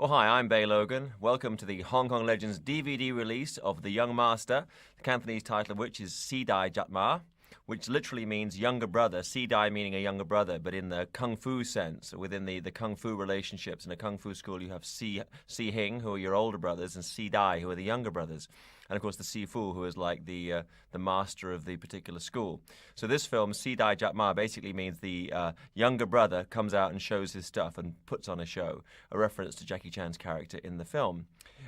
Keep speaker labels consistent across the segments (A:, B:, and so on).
A: Oh, hi, I'm Logan. Welcome to the Hong Kong Legends DVD release of The Young Master, the Cantonese title of which is Si Dai Jat Ma, which literally means younger brother, Si Dai meaning a younger brother, but in the Kung Fu sense, within the Kung Fu relationships. In a Kung Fu school, you have Si Hing, who are your older brothers, and Si Dai, who are the younger brothers. And of course, the Si Fu, who is like the master of the particular school. So this film, Si Dai Jat Ma, basically means the younger brother comes out and shows his stuff and puts on a show, a reference to Jackie Chan's character in the film.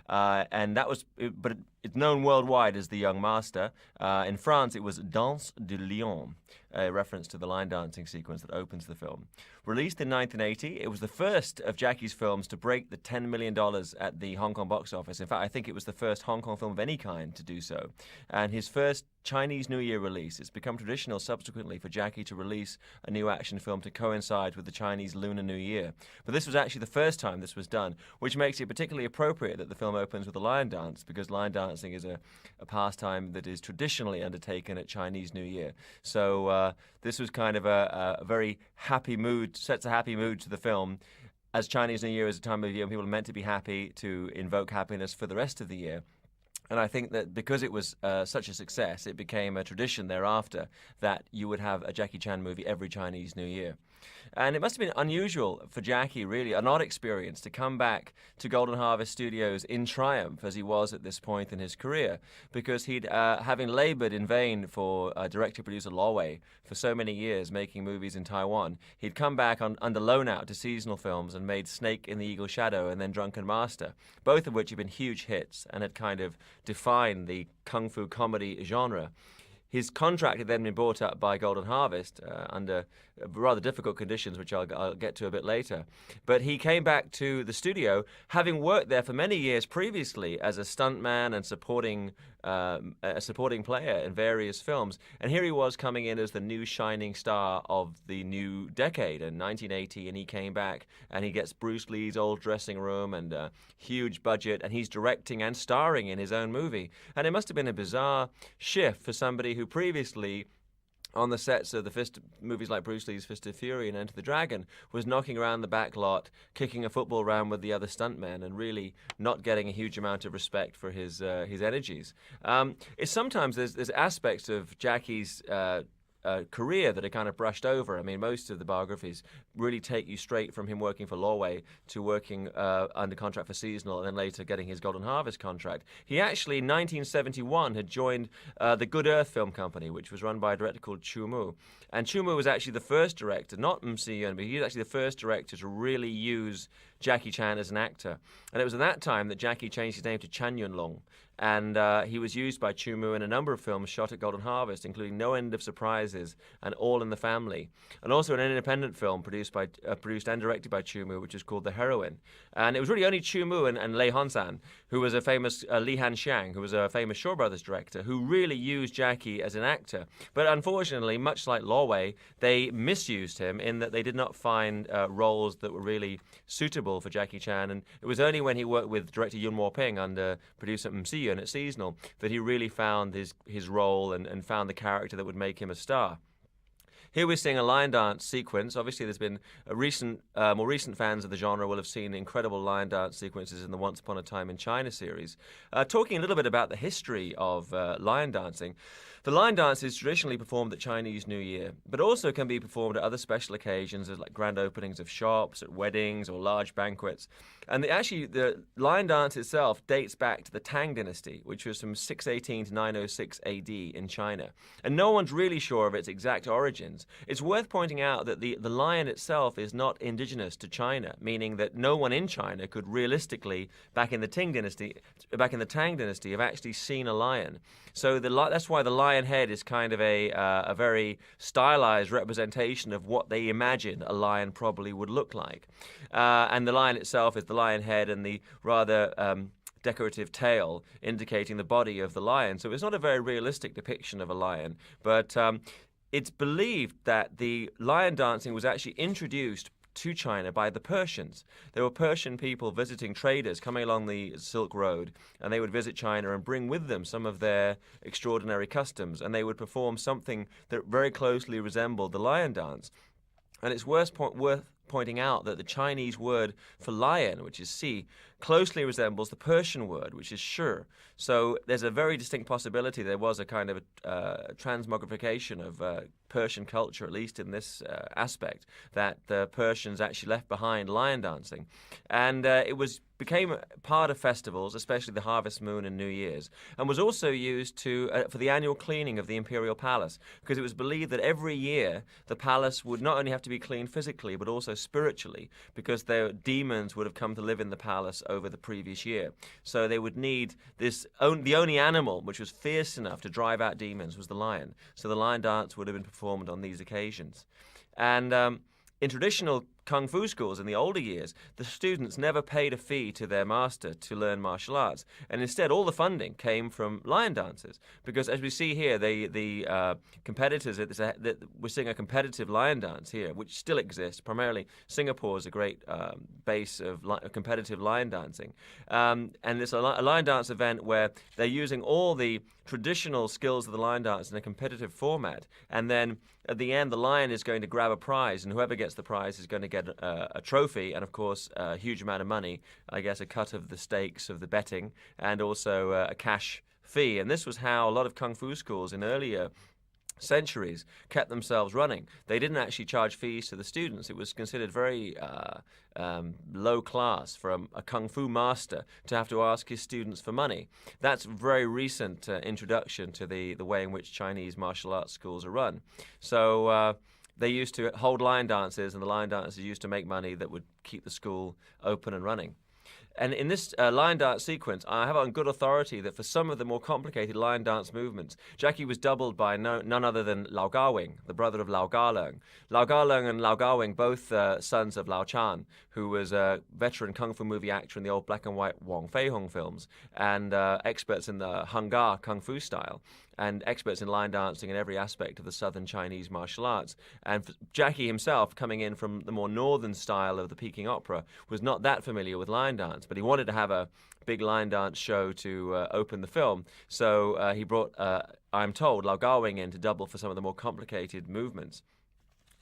A: And that was, but it's known worldwide as The Young Master. In France, it was Danse de Lion, a reference to the line dancing sequence that opens the film. Released in 1980, it was the first of Jackie's films to break the $10 million at the Hong Kong box office. In fact, I think it was the first Hong Kong film of any kind to do so. And his first Chinese New Year release. It's become traditional subsequently for Jackie to release a new action film to coincide with the Chinese Lunar New Year. But this was actually the first time this was done, which makes it particularly appropriate that the film opens with a lion dance, because lion dancing is a pastime that is traditionally undertaken at Chinese New Year. So this was kind of a very happy mood, sets a happy mood to the film, as Chinese New Year is a time of year when people are meant to be happy, to invoke happiness for the rest of the year. And I think that because it was such a success, it became a tradition thereafter that you would have a Jackie Chan movie every Chinese New Year. And it must have been unusual for Jackie, really, an odd experience, to come back to Golden Harvest Studios in triumph, as he was at this point in his career, because he'd, having labored in vain for director-producer Lo Wei for so many years, making movies in Taiwan, he'd come back under loan out to seasonal films and made Snake in the Eagle's Shadow and then Drunken Master, both of which had been huge hits and had kind of defined the kung fu comedy genre. His contract had then been brought up by Golden Harvest under rather difficult conditions, which I'll get to a bit later. But he came back to the studio, having worked there for many years previously as a stuntman and a supporting player in various films. And here he was coming in as the new shining star of the new decade in 1980, and he came back and he gets Bruce Lee's old dressing room and a huge budget, and he's directing and starring in his own movie. And it must have been a bizarre shift for somebody who previously, on the sets of the movies like Bruce Lee's Fist of Fury and Enter the Dragon, was knocking around the back lot, kicking a football around with the other stuntmen, and really not getting a huge amount of respect for his energies. It's sometimes there's aspects of Jackie's career that are kind of brushed over. I mean, most of the biographies really take you straight from him working for Lo Wei to working under contract for seasonal, and then later getting his Golden Harvest contract. He actually, in 1971, had joined the Good Earth Film Company, which was run by a director called Chu Mu. And Chu Mu was actually the first director, not M.C. Yuen, but he was actually the first director to really use Jackie Chan as an actor. And it was at that time that Jackie changed his name to Chan Yun Long. And he was used by Chu Mu in a number of films shot at Golden Harvest, including No End of Surprises and All in the Family, and also an independent film produced and directed by Chu Mu, which is called The Heroine. And it was really only Chu Mu and Lei Honsan, who was a famous Li Han Xiang, who was a famous Shaw Brothers director, who really used Jackie as an actor. But unfortunately, much like Lo Wei, they misused him in that they did not find roles that were really suitable for Jackie Chan. And it was only when he worked with director Yuen Wo-ping under producer M.C. Yuen at Seasonal that he really found his role and found the character that would make him a star. Here we're seeing a lion dance sequence. Obviously, there's been more recent fans of the genre will have seen incredible lion dance sequences in the Once Upon a Time in China series. Talking a little bit about the history of lion dancing, the lion dance is traditionally performed at Chinese New Year, but also can be performed at other special occasions, as like grand openings of shops, at weddings, or large banquets. And the lion dance itself dates back to the Tang dynasty, which was from 618 to 906 AD in China. And no one's really sure of its exact origins. It's worth pointing out that the lion itself is not indigenous to China, meaning that no one in China could realistically, back in the Tang dynasty, have actually seen a lion. So that's why the lion head is kind of a very stylized representation of what they imagine a lion probably would look like. And the lion itself is the lion head and the rather decorative tail indicating the body of the lion. So it's not a very realistic depiction of a lion, but it's believed that the lion dancing was actually introduced to China by the Persians. There were Persian people visiting traders coming along the Silk Road, and they would visit China and bring with them some of their extraordinary customs, and they would perform something that very closely resembled the lion dance. And it's worth pointing out that the Chinese word for lion, which is si, closely resembles the Persian word, which is shur. So there's a very distinct possibility there was a kind of transmogrification of Persian culture, at least in this aspect, that the Persians actually left behind lion dancing. And it became part of festivals, especially the Harvest Moon and New Year's, and was also used for the annual cleaning of the imperial palace, because it was believed that every year the palace would not only have to be cleaned physically but also spiritually, because their demons would have come to live in the palace over the previous year. So they would need the only animal which was fierce enough to drive out demons was the lion. So the lion dance would have been performed on these occasions. And in traditional kung fu schools in the older years, the students never paid a fee to their master to learn martial arts, and instead all the funding came from lion dancers. Because as we see here, the competitors, we're seeing a competitive lion dance here, which still exists. Primarily, Singapore is a great base of competitive lion dancing, and it's a lion dance event where they're using all the traditional skills of the lion dance in a competitive format, and then at the end, the lion is going to grab a prize, and whoever gets the prize is going to get a trophy and, of course, a huge amount of money, I guess a cut of the stakes of the betting, and also a cash fee. And this was how a lot of kung fu schools in earlier centuries kept themselves running. They didn't actually charge fees to the students. It was considered very low class for a kung fu master to have to ask his students for money. That's a very recent introduction to the way in which Chinese martial arts schools are run. So they used to hold lion dances, and the lion dancers used to make money that would keep the school open and running. And in this lion dance sequence, I have on good authority that for some of the more complicated lion dance movements, Jackie was doubled by none other than Lao Gawing, the brother of Lao Galeng. Lao Galeng and Lao Gawing, both sons of Lao Chan, who was a veteran kung fu movie actor in the old black and white Wong Fei Hung films, and experts in the Hung Ga kung fu style, and experts in lion dancing in every aspect of the southern Chinese martial arts. And Jackie himself, coming in from the more northern style of the Peking opera, was not that familiar with lion dance, but he wanted to have a big lion dance show to open the film. So he brought, I'm told, Lao Gawing in to double for some of the more complicated movements.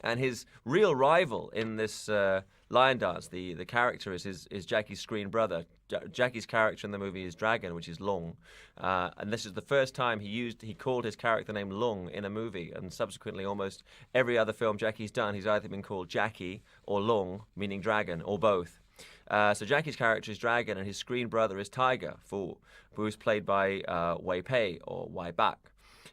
A: And his real rival in this lion dance, the character is Jackie's screen brother. Jackie's character in the movie is Dragon, which is Long. And this is the first time he called his character name Long in a movie. And subsequently, almost every other film Jackie's done, he's either been called Jackie or Long, meaning dragon, or both. So Jackie's character is Dragon, and his screen brother is Tiger, Fu, who is played by Wei Pei, or Wai Bak.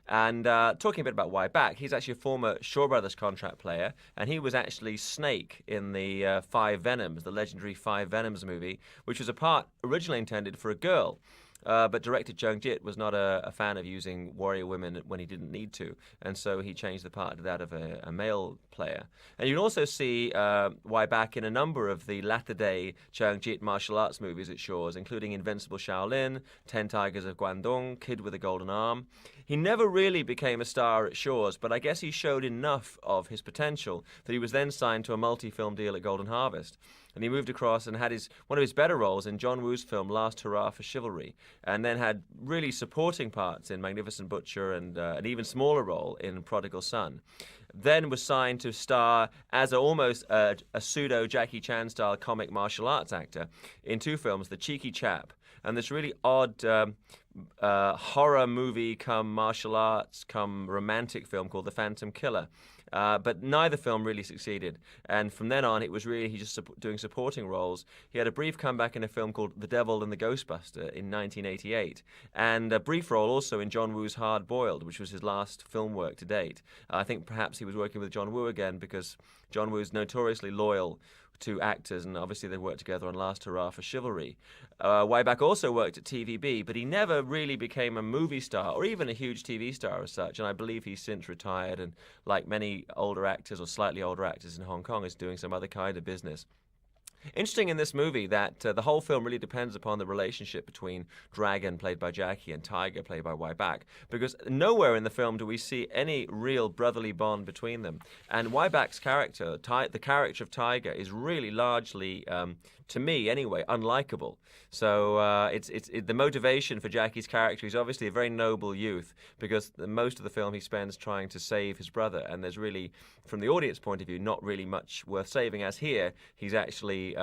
A: And talking a bit about Wai Bak, he's actually a former Shaw Brothers contract player, and he was actually Snake in the Five Venoms, the legendary Five Venoms movie, which was a part originally intended for a girl. But director Zheng Jit was not a fan of using warrior women when he didn't need to, and so he changed the part to that of a male player. And you can also see Wai Bak in a number of the latter-day Zheng Jit martial arts movies at Shaw's, including Invincible Shaolin, 10 Tigers of Guangdong, Kid with a Golden Arm. He never really became a star at Shaw's, but I guess he showed enough of his potential that he was then signed to a multi-film deal at Golden Harvest. And he moved across and had one of his better roles in John Woo's film Last Hurrah for Chivalry, and then had really supporting parts in Magnificent Butcher and an even smaller role in Prodigal Son. Then was signed to star as almost a pseudo Jackie Chan style comic martial arts actor in two films, The Cheeky Chap and this really odd horror movie come martial arts come romantic film called The Phantom Killer. But neither film really succeeded. And from then on, it was really he just doing supporting roles. He had a brief comeback in a film called The Devil and the Ghostbuster in 1988, and a brief role also in John Woo's Hard Boiled, which was his last film work to date. I think perhaps he was working with John Woo again because John Woo's notoriously loyal to actors, and obviously they worked together on Last Hurrah for Chivalry. Wai Bak also worked at TVB, but he never really became a movie star or even a huge TV star as such, and I believe he's since retired and, like many older actors or slightly older actors in Hong Kong, is doing some other kind of business. Interesting in this movie that the whole film really depends upon the relationship between Dragon, played by Jackie, and Tiger, played by Wyback, because nowhere in the film do we see any real brotherly bond between them. And Wyback's character, the character of Tiger, is really largely, to me anyway, unlikable. So the motivation for Jackie's character is obviously a very noble youth, because most of the film he spends trying to save his brother, and there's really, from the audience point of view, not really much worth saving, as here he's actually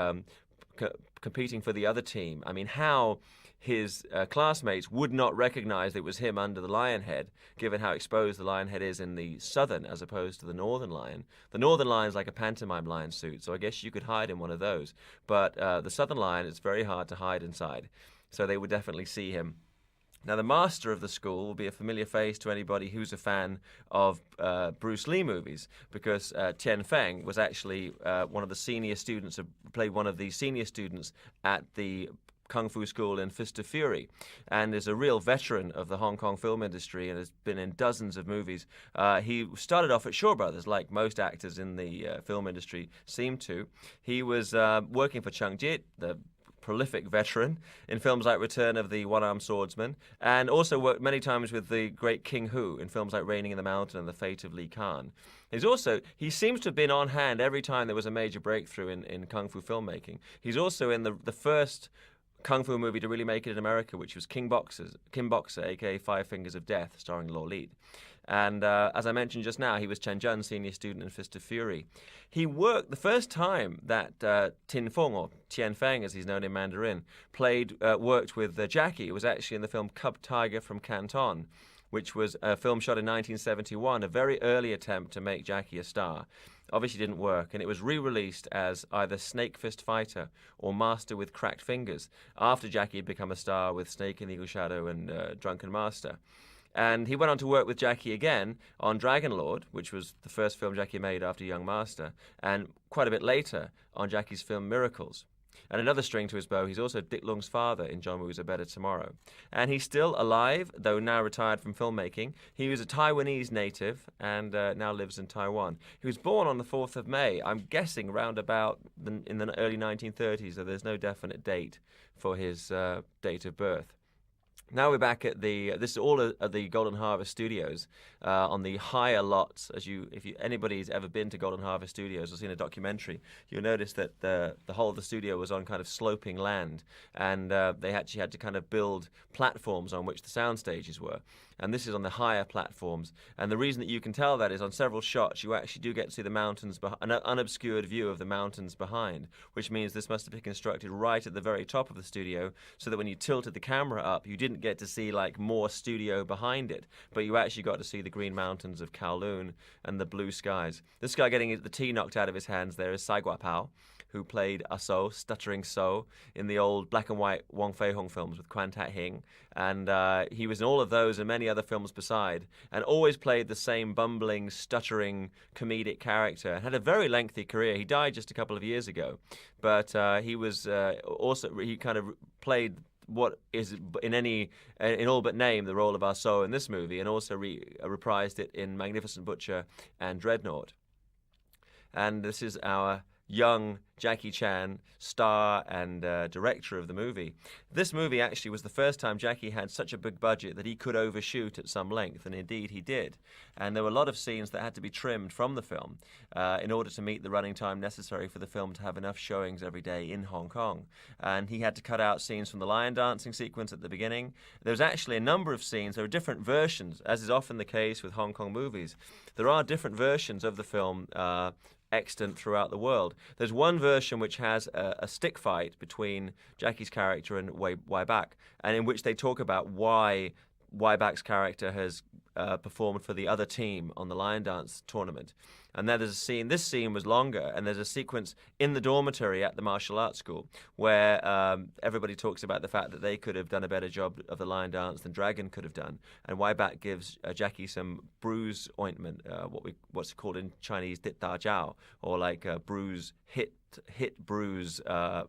A: competing for the other team. I mean, how his classmates would not recognize it was him under the lion head, given how exposed the lion head is in the southern as opposed to the northern lion. The northern lion is like a pantomime lion suit, so I guess you could hide in one of those. But the southern lion, it's very hard to hide inside, so they would definitely see him. Now, the master of the school will be a familiar face to anybody who's a fan of Bruce Lee movies, because Tian Feng was actually one of the senior students, played one of the senior students at the Kung Fu school in Fist of Fury, and is a real veteran of the Hong Kong film industry and has been in dozens of movies. He started off at Shaw Brothers, like most actors in the film industry seem to. He was working for Chung Jit, the prolific veteran, in films like Return of the One-Armed Swordsman, and also worked many times with the great King Hu in films like Raining in the Mountain and The Fate of Li Khan. He seems to have been on hand every time there was a major breakthrough in Kung Fu filmmaking. He's also in the first Kung Fu movie to really make it in America, which was Kim Boxer, aka Five Fingers of Death, starring Law Lead. And as I mentioned just now, he was Chen Zhen's senior student in Fist of Fury. He worked the first time that Tin Feng, or Tian Feng as he's known in Mandarin, worked with Jackie. It was actually in the film Cub Tiger from Canton, which was a film shot in 1971, a very early attempt to make Jackie a star. Obviously didn't work, and it was re-released as either Snake Fist Fighter or Master with Cracked Fingers, after Jackie had become a star with Snake in the Eagle Shadow and Drunken Master. And he went on to work with Jackie again on Dragon Lord, which was the first film Jackie made after Young Master, and quite a bit later on Jackie's film Miracles. And another string to his bow, he's also Dick Lung's father in John Woo's A Better Tomorrow. And he's still alive, though now retired from filmmaking. He was a Taiwanese native and now lives in Taiwan. He was born on the 4th of May, I'm guessing round about in the early 1930s, though there's no definite date for his date of birth. Now we're back at this is all at the Golden Harvest Studios on the higher lots. If anybody's ever been to Golden Harvest Studios or seen a documentary, you'll notice that the whole of the studio was on kind of sloping land, and they actually had to kind of build platforms on which the sound stages were. And this is on the higher platforms. And the reason that you can tell that is on several shots you actually do get to see the mountains, an unobscured view of the mountains behind, which means this must have been constructed right at the very top of the studio, so that when you tilted the camera up, you didn't get to see like more studio behind it, but you actually got to see the green mountains of Kowloon and the blue skies. This guy getting the tea knocked out of his hands there is Sai Guapao, who played So, Stuttering So, in the old black and white Wong Fei-hung films with Quan Tat Hing. And he was in all of those and many other films beside, and always played the same bumbling, stuttering, comedic character, and had a very lengthy career. He died just a couple of years ago. But he was he kind of played what is in all but name the role of Ah So in this movie, and also reprised it in Magnificent Butcher and Dreadnought. And this is our young Jackie Chan, star and director of the movie. This movie actually was the first time Jackie had such a big budget that he could overshoot at some length, and indeed he did. And there were a lot of scenes that had to be trimmed from the film in order to meet the running time necessary for the film to have enough showings every day in Hong Kong. And he had to cut out scenes from the lion dancing sequence at the beginning. There's actually a number of scenes. There are different versions, as is often the case with Hong Kong movies. There are different versions of the film extant throughout the world. There's one version which has a stick fight between Jackie's character and Wyback, and in which they talk about why Wyback's character has performed for the other team on the lion dance tournament. And then there's a scene, this scene was longer, and there's a sequence in the dormitory at the martial arts school where everybody talks about the fact that they could have done a better job of the lion dance than Dragon could have done. And Wyback gives Jackie some bruise ointment, what's called in Chinese dit da jiao, or like bruise, hit bruise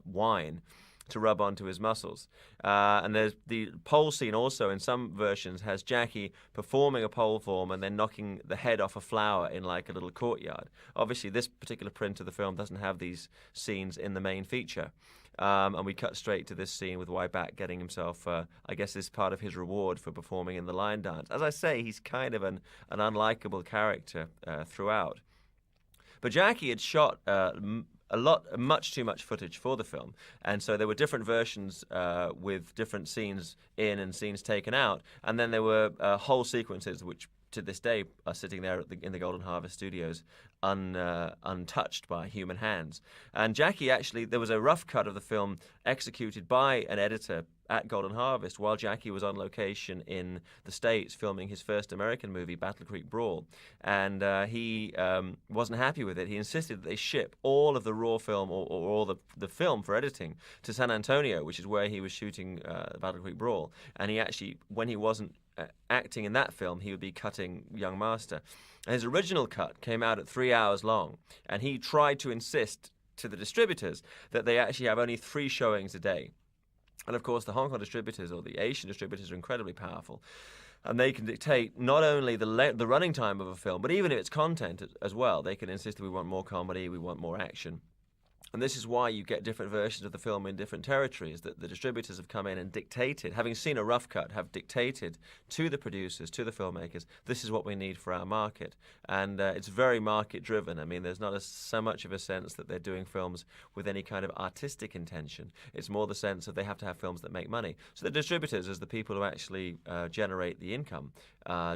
A: wine. to rub onto his muscles. And there's the pole scene also in some versions has Jackie performing a pole form and then knocking the head off a flower in like a little courtyard. Obviously, this particular print of the film doesn't have these scenes in the main feature. And we cut straight to this scene with Wai-Bat getting himself, I guess this is part of his reward for performing in the lion dance. As I say, he's kind of an unlikable character throughout. But Jackie had shot much too much footage for the film, and so there were different versions with different scenes in and scenes taken out, and then there were whole sequences which to this day are sitting there in the Golden Harvest Studios untouched by human hands. And Jackie actually, there was a rough cut of the film executed by an editor at Golden Harvest while Jackie was on location in the States filming his first American movie, Battle Creek Brawl. And he wasn't happy with it. He insisted that they ship all of the raw film or all the film for editing to San Antonio, which is where he was shooting Battle Creek Brawl. And he actually, when he wasn't acting in that film, he would be cutting Young Master. And his original cut came out at 3 hours long, and he tried to insist to the distributors that they actually have only 3 showings a day. And of course, the Hong Kong distributors or the Asian distributors are incredibly powerful. And they can dictate not only the running time of a film, but even its content as well. They can insist that we want more comedy, we want more action. And this is why you get different versions of the film in different territories, that the distributors have come in and dictated, having seen a rough cut, have dictated to the producers, to the filmmakers, this is what we need for our market. And it's very market-driven. I mean, there's not so much of a sense that they're doing films with any kind of artistic intention. It's more the sense that they have to have films that make money. So the distributors, as the people who actually generate the income,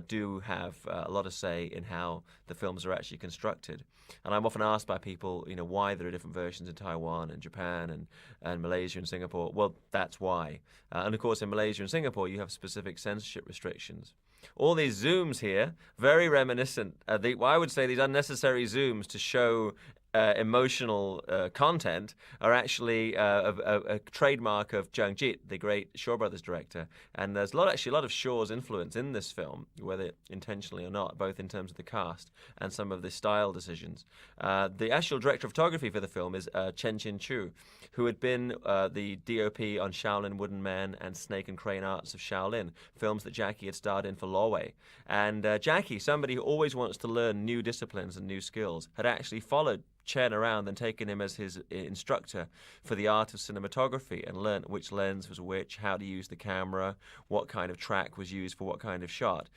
A: do have a lot of say in how the films are actually constructed. And I'm often asked by people, why there are different versions in Taiwan and Japan and Malaysia and Singapore. Well, that's why. And of course, in Malaysia and Singapore, you have specific censorship restrictions. All these zooms here, very reminiscent. I would say these unnecessary zooms to show emotional content are actually a trademark of Zhang Jit, the great Shaw Brothers director. And there's a lot of Shaw's influence in this film, whether intentionally or not, both in terms of the cast and some of the style decisions. The actual director of photography for the film is Chen Chin Chu, who had been the DOP on Shaolin Wooden Man and Snake and Crane Arts of Shaolin, films that Jackie had starred in for Lawway. And Jackie, somebody who always wants to learn new disciplines and new skills, had actually followed Chen around and taken him as his instructor for the art of cinematography and learnt which lens was which, how to use the camera, what kind of track was used for what kind of shot.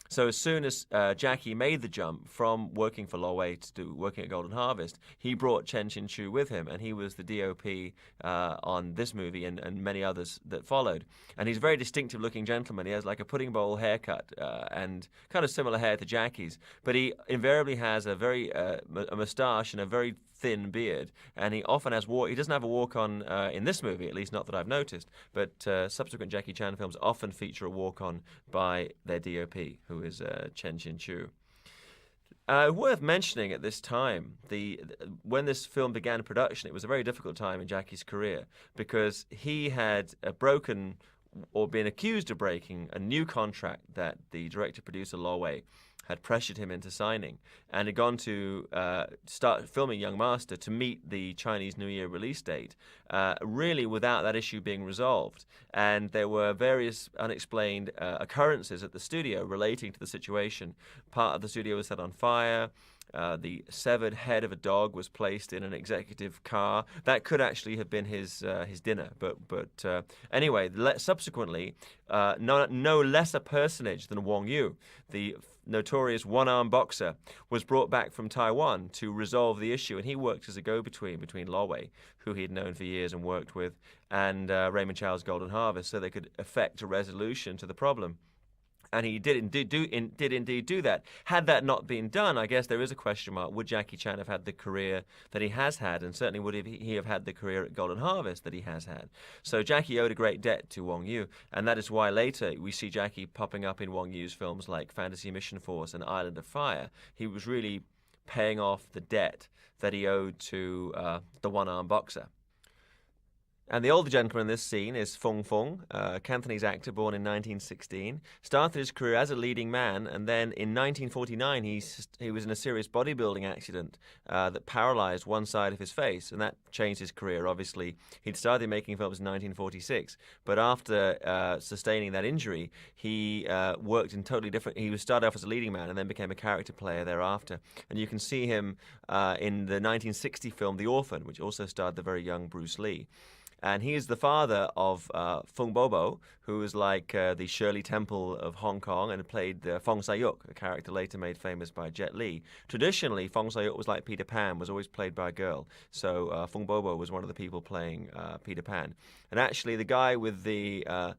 A: So as soon as Jackie made the jump from working for Lawway to working at Golden Harvest, he brought Chen Chin Chu with him, and he was the DOP on this movie and many others that followed. And he's a very distinctive-looking gentleman. He has like a pudding bowl haircut and kind of similar hair to Jackie's, but he invariably has a very a moustache and a very thin beard, and he often has he doesn't have a walk-on in this movie, at least not that I've noticed, but subsequent Jackie Chan films often feature a walk-on by their DOP, who is Chen Chin Chu. Worth mentioning at this time, when this film began production, it was a very difficult time in Jackie's career because he had broken or been accused of breaking a new contract that the director-producer Lawway had pressured him into signing, and had gone to start filming Young Master to meet the Chinese New Year release date, really without that issue being resolved. And there were various unexplained occurrences at the studio relating to the situation. Part of the studio was set on fire. The severed head of a dog was placed in an executive car. That could actually have been his dinner. But anyway, subsequently, no less a personage than Wong Yu, the notorious one-arm boxer, was brought back from Taiwan to resolve the issue, and he worked as a go-between between Lawway, who he had known for years and worked with, and Raymond Chow's Golden Harvest, so they could effect a resolution to the problem. And he did indeed do that. Had that not been done, I guess there is a question mark. Would Jackie Chan have had the career that he has had? And certainly would he have had the career at Golden Harvest that he has had? So Jackie owed a great debt to Wong Yu. And that is why later we see Jackie popping up in Wong Yu's films like Fantasy Mission Force and Island of Fire. He was really paying off the debt that he owed to the one-arm boxer. And the older gentleman in this scene is Fung Fung, a Cantonese actor born in 1916. Started his career as a leading man, and then in 1949 he was in a serious bodybuilding accident that paralyzed one side of his face, and that changed his career. Obviously, he'd started making films in 1946, but after sustaining that injury, he worked in totally different. He started off as a leading man and then became a character player thereafter. And you can see him in the 1960 film The Orphan, which also starred the very young Bruce Lee. And he is the father of Fung Bobo, who is like the Shirley Temple of Hong Kong and played Fong Sayuk, a character later made famous by Jet Li. Traditionally, Fong Sayuk was like Peter Pan, was always played by a girl. So Fung Bobo was one of the people playing Peter Pan. And actually, the guy with the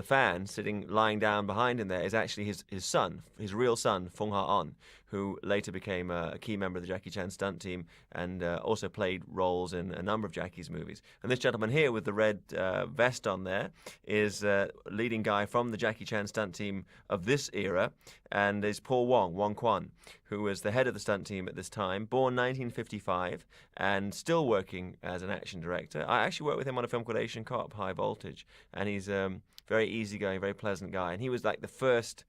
A: fan lying down behind him there is actually his son, his real son, Fung Ha-on, who later became a key member of the Jackie Chan stunt team and also played roles in a number of Jackie's movies. And this gentleman here with the red vest on there is leading guy from the Jackie Chan stunt team of this era, and is Paul Wong Quan, who was the head of the stunt team at this time, born 1955 and still working as an action director. I actually worked with him on a film called Asian Cop, High Voltage, and he's very easy-going, very pleasant guy. And he was like the first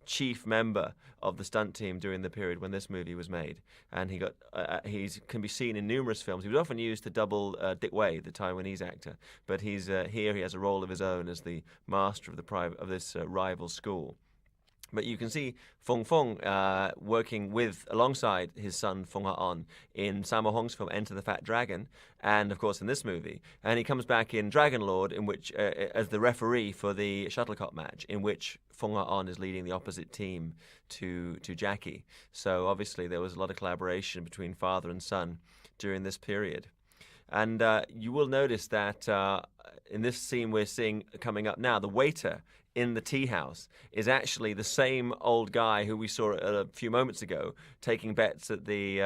A: chief member of the stunt team during the period when this movie was made. And he can be seen in numerous films. He was often used to double Dick Wei, the Taiwanese actor. But he's here. He has a role of his own as the master of this rival school. But you can see Fung Fung working alongside his son Fung Ha-on in Sammo Hung's film Enter the Fat Dragon, and of course in this movie. And he comes back in Dragon Lord, in which as the referee for the shuttlecock match, in which Fung Ha-on is leading the opposite team to Jackie. So obviously there was a lot of collaboration between father and son during this period. And you will notice that in this scene we're seeing coming up now, the waiter in the tea house is actually the same old guy who we saw a few moments ago taking bets at the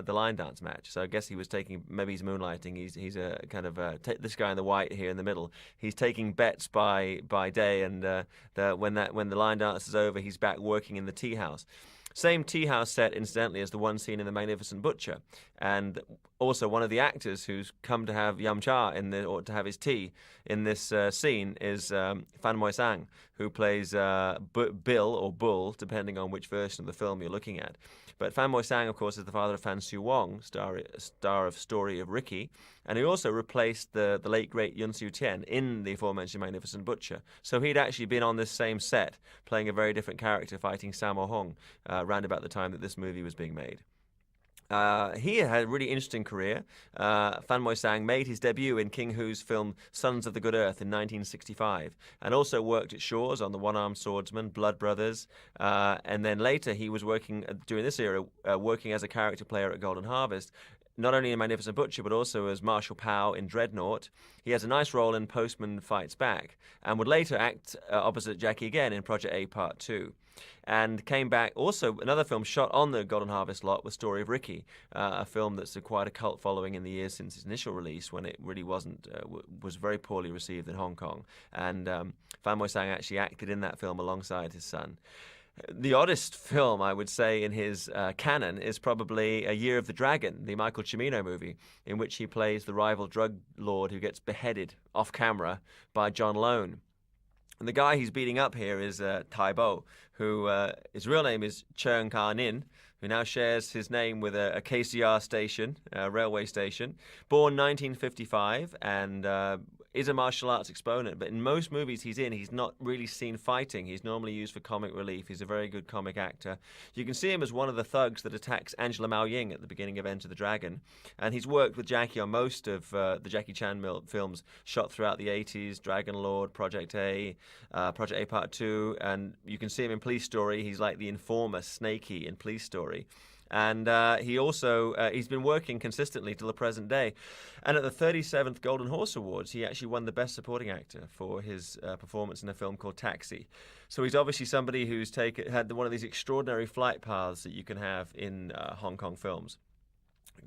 A: line dance match. So I guess he was maybe he's moonlighting. He's a kind of this guy in the white here in the middle. He's taking bets by day, and when the line dance is over, he's back working in the tea house. Same tea house set, incidentally, as the one scene in The Magnificent Butcher. And also one of the actors who's come to have yum cha or to have his tea in this scene is Fan Moi Sang, who plays Bill or Bull, depending on which version of the film you're looking at. But Fan Moi Sang, of course, is the father of Fan Su Wong, star of Story of Ricky, and he also replaced the late, great Yun Siu Tien in the aforementioned Magnificent Butcher. So he'd actually been on this same set, playing a very different character, fighting Sammo Hung, round about the time that this movie was being made. He had a really interesting career. Fan Moi Sang made his debut in King Hu's film Sons of the Good Earth in 1965, and also worked at Shaw's on The One-Armed Swordsman, Blood Brothers, and then later he was working, during this era, working as a character player at Golden Harvest, not only in Magnificent Butcher, but also as Marshall Pow in Dreadnought. He has a nice role in Postman Fights Back, and would later act opposite Jackie again in Project A Part 2. And came back, also another film shot on the Golden Harvest lot was Story of Ricky, a film that's acquired a cult following in the years since its initial release, when it really was very poorly received in Hong Kong. And Fan Moi Sang actually acted in that film alongside his son. The oddest film, I would say, in his canon is probably A Year of the Dragon, the Michael Cimino movie, in which he plays the rival drug lord who gets beheaded off camera by John Lone. And the guy he's beating up here is Tai Bo, who his real name is Cheung Ka Nin, who now shares his name with a KCR station, a railway station. Born 1955 and is a martial arts exponent, but in most movies he's not really seen fighting. He's normally used for comic relief. He's a very good comic actor. You can see him as one of the thugs that attacks Angela Mao Ying at the beginning of Enter the Dragon. And he's worked with Jackie on most of the Jackie Chan films shot throughout the 80s, Dragon Lord, Project A Part 2, and you can see him in Police Story. He's like the informer, Snakey, in Police Story. And he's been working consistently till the present day. And at the 37th Golden Horse Awards, he actually won the Best Supporting Actor for his performance in a film called Taxi. So he's obviously somebody who's had one of these extraordinary flight paths that you can have in Hong Kong films,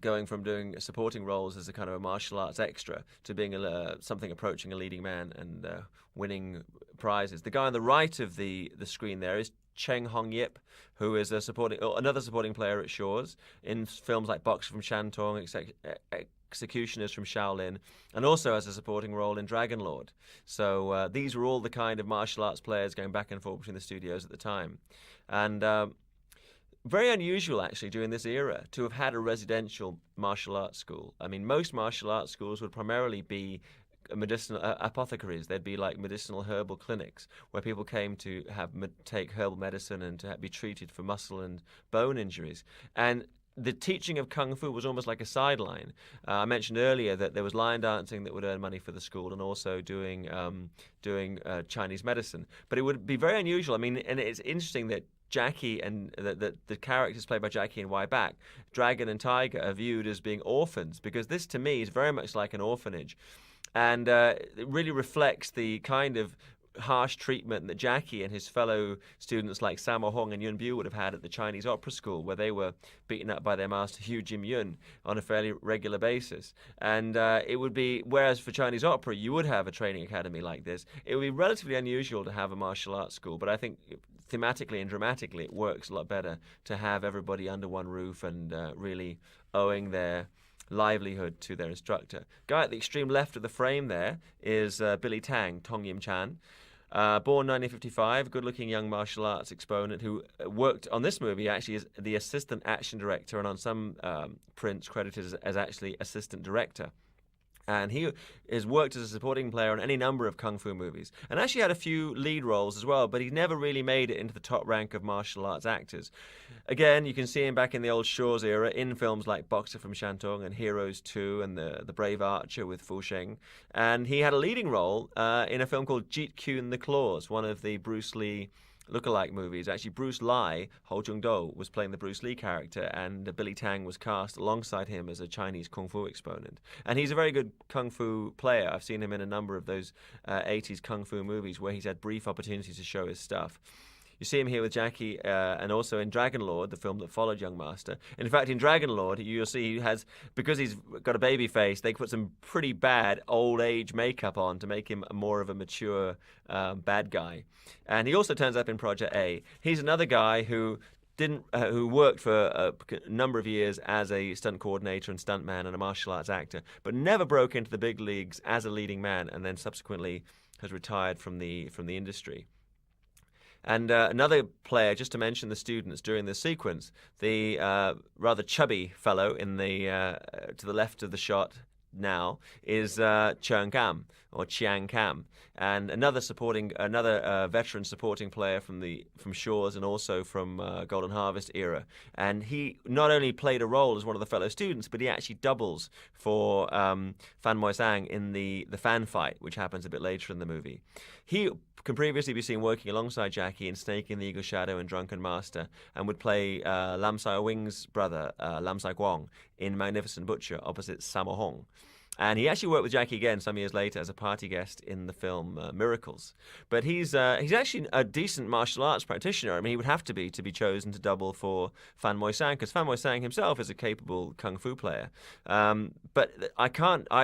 A: going from doing supporting roles as a kind of a martial arts extra to being something approaching a leading man and winning prizes. The guy on the right of the screen there is Cheng Hong Yip, who is another supporting player at Shaw's in films like Box from Shantung, executioners from Shaolin, and also has a supporting role in Dragon Lord. So these were all the kind of martial arts players going back and forth between the studios at the time. And very unusual, actually, during this era to have had a residential martial arts school. I mean, most martial arts schools would primarily be medicinal apothecaries. They'd be like medicinal herbal clinics where people came to take herbal medicine and to be treated for muscle and bone injuries. And the teaching of kung fu was almost like a sideline. I mentioned earlier that there was lion dancing that would earn money for the school, and also doing Chinese medicine. But it would be very unusual. I mean, and it's interesting that Jackie and the characters played by Jackie and Wai Bak, Dragon and Tiger, are viewed as being orphans, because this to me is very much like an orphanage. And it really reflects the kind of harsh treatment that Jackie and his fellow students like Sammo Hung and Yun Bu would have had at the Chinese opera school, where they were beaten up by their master Hu Jim Yun on a fairly regular basis. And it would be, whereas for Chinese opera you would have a training academy like this, it would be relatively unusual to have a martial arts school. But I think thematically and dramatically it works a lot better to have everybody under one roof and really owing their livelihood to their instructor. Guy at the extreme left of the frame there is Billy Tang, Tong Yim Chan. Born 1955, good-looking young martial arts exponent who worked on this movie actually as the assistant action director, and on some prints credited as actually assistant director. And he has worked as a supporting player on any number of kung fu movies, and actually had a few lead roles as well, but he never really made it into the top rank of martial arts actors. Again, you can see him back in the old Shaw's era in films like Boxer from Shantung and Heroes 2 and the Brave Archer with Fu Sheng. And he had a leading role in a film called Jeet Kune and the Claws, one of the Bruce Lee lookalike movies. Actually, Bruce Lee, Ho Jung-do, was playing the Bruce Lee character, and Billy Tang was cast alongside him as a Chinese kung fu exponent. And he's a very good kung fu player. I've seen him in a number of those 80s kung fu movies where he's had brief opportunities to show his stuff. You see him here with Jackie and also in Dragon Lord, the film that followed Young Master. And in fact, in Dragon Lord, you'll see he has, because he's got a baby face, they put some pretty bad old age makeup on to make him more of a mature bad guy. And he also turns up in Project A. He's another guy who worked for a number of years as a stunt coordinator and stuntman and a martial arts actor, but never broke into the big leagues as a leading man, and then subsequently has retired from the industry. And another player, just to mention the students during this sequence, the rather chubby fellow in the to the left of the shot now is Chiang Kam, or Chiang Kam, and another veteran supporting player from Shaw's and also from Golden Harvest era. And he not only played a role as one of the fellow students, but he actually doubles for Fan Moi Sang in the fan fight, which happens a bit later in the movie. He can previously be seen working alongside Jackie in Snake in the Eagle Shadow and Drunken Master, and would play Lam Sai Wing's brother, Lam Sai Guang, in Magnificent Butcher opposite Sammo Hung. And he actually worked with Jackie again some years later as a party guest in the film Miracles. But he's actually a decent martial arts practitioner. I mean, he would have to be chosen to double for Fan Moi Sang, because Fan Moi Sang himself is a capable kung fu player. But I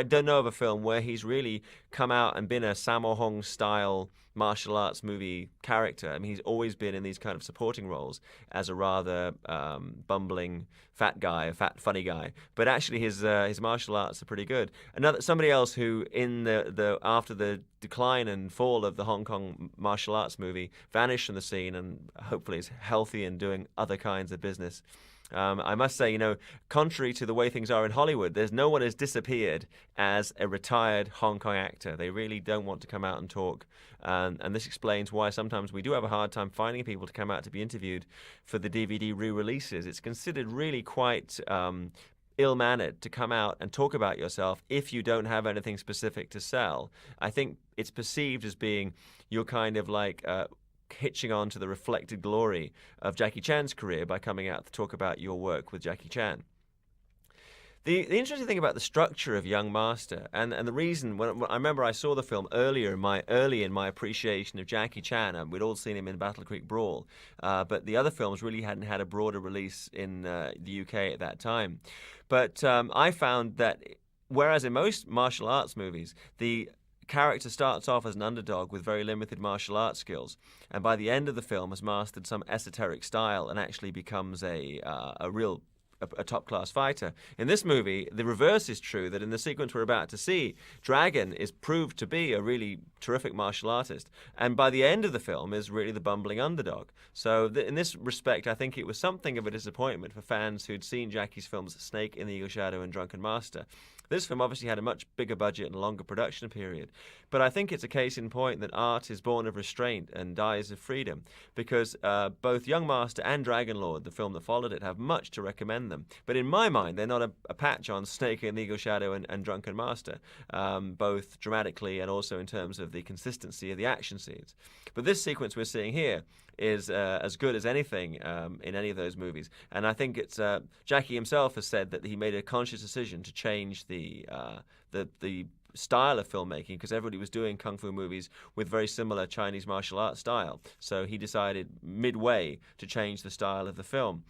A: don't know of a film where he's really come out and been a Sammo Hung style martial arts movie character. I mean, he's always been in these kind of supporting roles as a rather bumbling fat guy, a fat funny guy. But actually, his martial arts are pretty good. Somebody else who in the after the decline and fall of the Hong Kong martial arts movie vanished from the scene and hopefully is healthy and doing other kinds of business. I must say, contrary to the way things are in Hollywood, there's no one has disappeared as a retired Hong Kong actor. They really don't want to come out and talk. And this explains why sometimes we do have a hard time finding people to come out to be interviewed for the DVD re-releases. It's considered really quite ill-mannered to come out and talk about yourself if you don't have anything specific to sell. I think it's perceived as being you're kind of like hitching on to the reflected glory of Jackie Chan's career by coming out to talk about your work with Jackie Chan. The interesting thing about the structure of Young Master, and the reason, when I remember I saw the film early in my appreciation of Jackie Chan, and we'd all seen him in Battle Creek Brawl, but the other films really hadn't had a broader release in the UK at that time. But I found that whereas in most martial arts movies, the character starts off as an underdog with very limited martial arts skills, and by the end of the film has mastered some esoteric style and actually becomes a real a top-class fighter. In this movie, the reverse is true, that in the sequence we're about to see, Dragon is proved to be a really terrific martial artist, and by the end of the film is really the bumbling underdog. So in this respect, I think it was something of a disappointment for fans who'd seen Jackie's films Snake in the Eagle Shadow and Drunken Master. This film obviously had a much bigger budget and a longer production period, but I think it's a case in point that art is born of restraint and dies of freedom, because both Young Master and Dragon Lord, the film that followed it, have much to recommend them. But in my mind, they're not a patch on Snake in the Eagle Shadow and Drunken Master, both dramatically and also in terms of the consistency of the action scenes. But this sequence we're seeing here is as good as anything in any of those movies. And I think it's Jackie himself has said that he made a conscious decision to change the style of filmmaking, because everybody was doing kung fu movies with very similar Chinese martial arts style. So he decided midway to change the style of the film.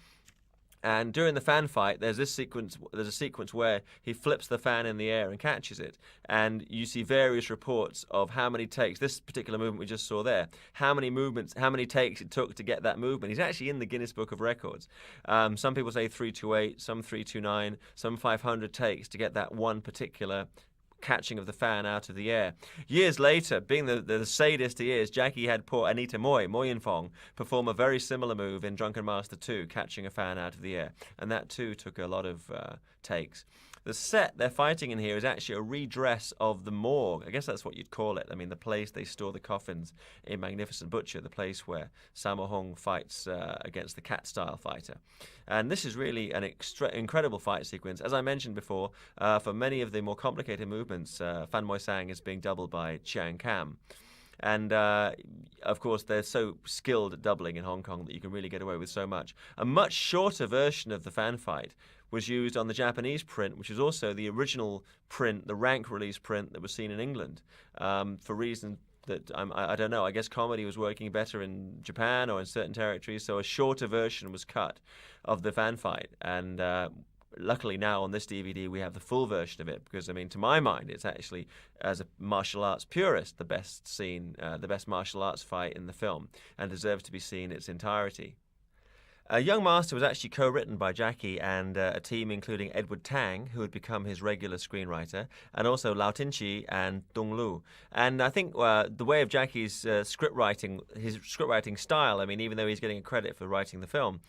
A: And during the fan fight, there's a sequence where he flips the fan in the air and catches it. And you see various reports of how many takes, this particular movement we just saw there, how many takes it took to get that movement. He's actually in the Guinness Book of Records. Some people say 328, some 329, some 500 takes to get that one particular catching of the fan out of the air. Years later, being the sadist he is, Jackie had poor Anita Moy Yinfong, perform a very similar move in Drunken Master 2, catching a fan out of the air. And that too took a lot of takes. The set they're fighting in here is actually a redress of the morgue. I guess that's what you'd call it. I mean, the place they store the coffins in Magnificent Butcher, the place where Sammo Hung fights against the cat-style fighter. And this is really an incredible fight sequence. As I mentioned before, for many of the more complicated movements, Fan Moi Sang is being doubled by Chiang Kam. And, of course, they're so skilled at doubling in Hong Kong that you can really get away with so much. A much shorter version of the fan fight was used on the Japanese print, which is also the original print, the rank release print that was seen in England, for reasons that I don't know. I guess comedy was working better in Japan or in certain territories, so a shorter version was cut of the fan fight. And luckily now on this DVD we have the full version of it, because I mean, to my mind, it's actually, as a martial arts purist, the best scene, the best martial arts fight in the film, and deserves to be seen in its entirety. Young Master was actually co-written by Jackie and a team including Edward Tang, who had become his regular screenwriter, and also Lau Tin-chi and Dong Lu. And I think the way of Jackie's script writing, his script writing style, I mean, even though he's getting a credit for writing the film,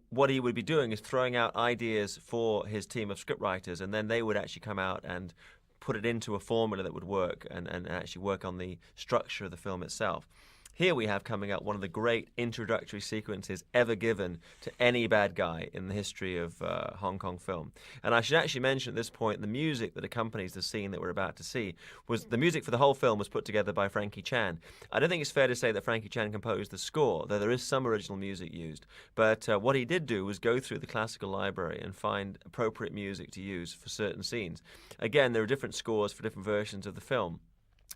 A: what he would be doing is throwing out ideas for his team of script writers, and then they would actually come out and put it into a formula that would work and actually work on the structure of the film itself. Here we have coming up one of the great introductory sequences ever given to any bad guy in the history of Hong Kong film. And I should actually mention at this point the music that accompanies the scene that we're about to see. The music for the whole film was put together by Frankie Chan. I don't think it's fair to say that Frankie Chan composed the score, though there is some original music used. But what he did do was go through the classical library and find appropriate music to use for certain scenes. Again, there are different scores for different versions of the film.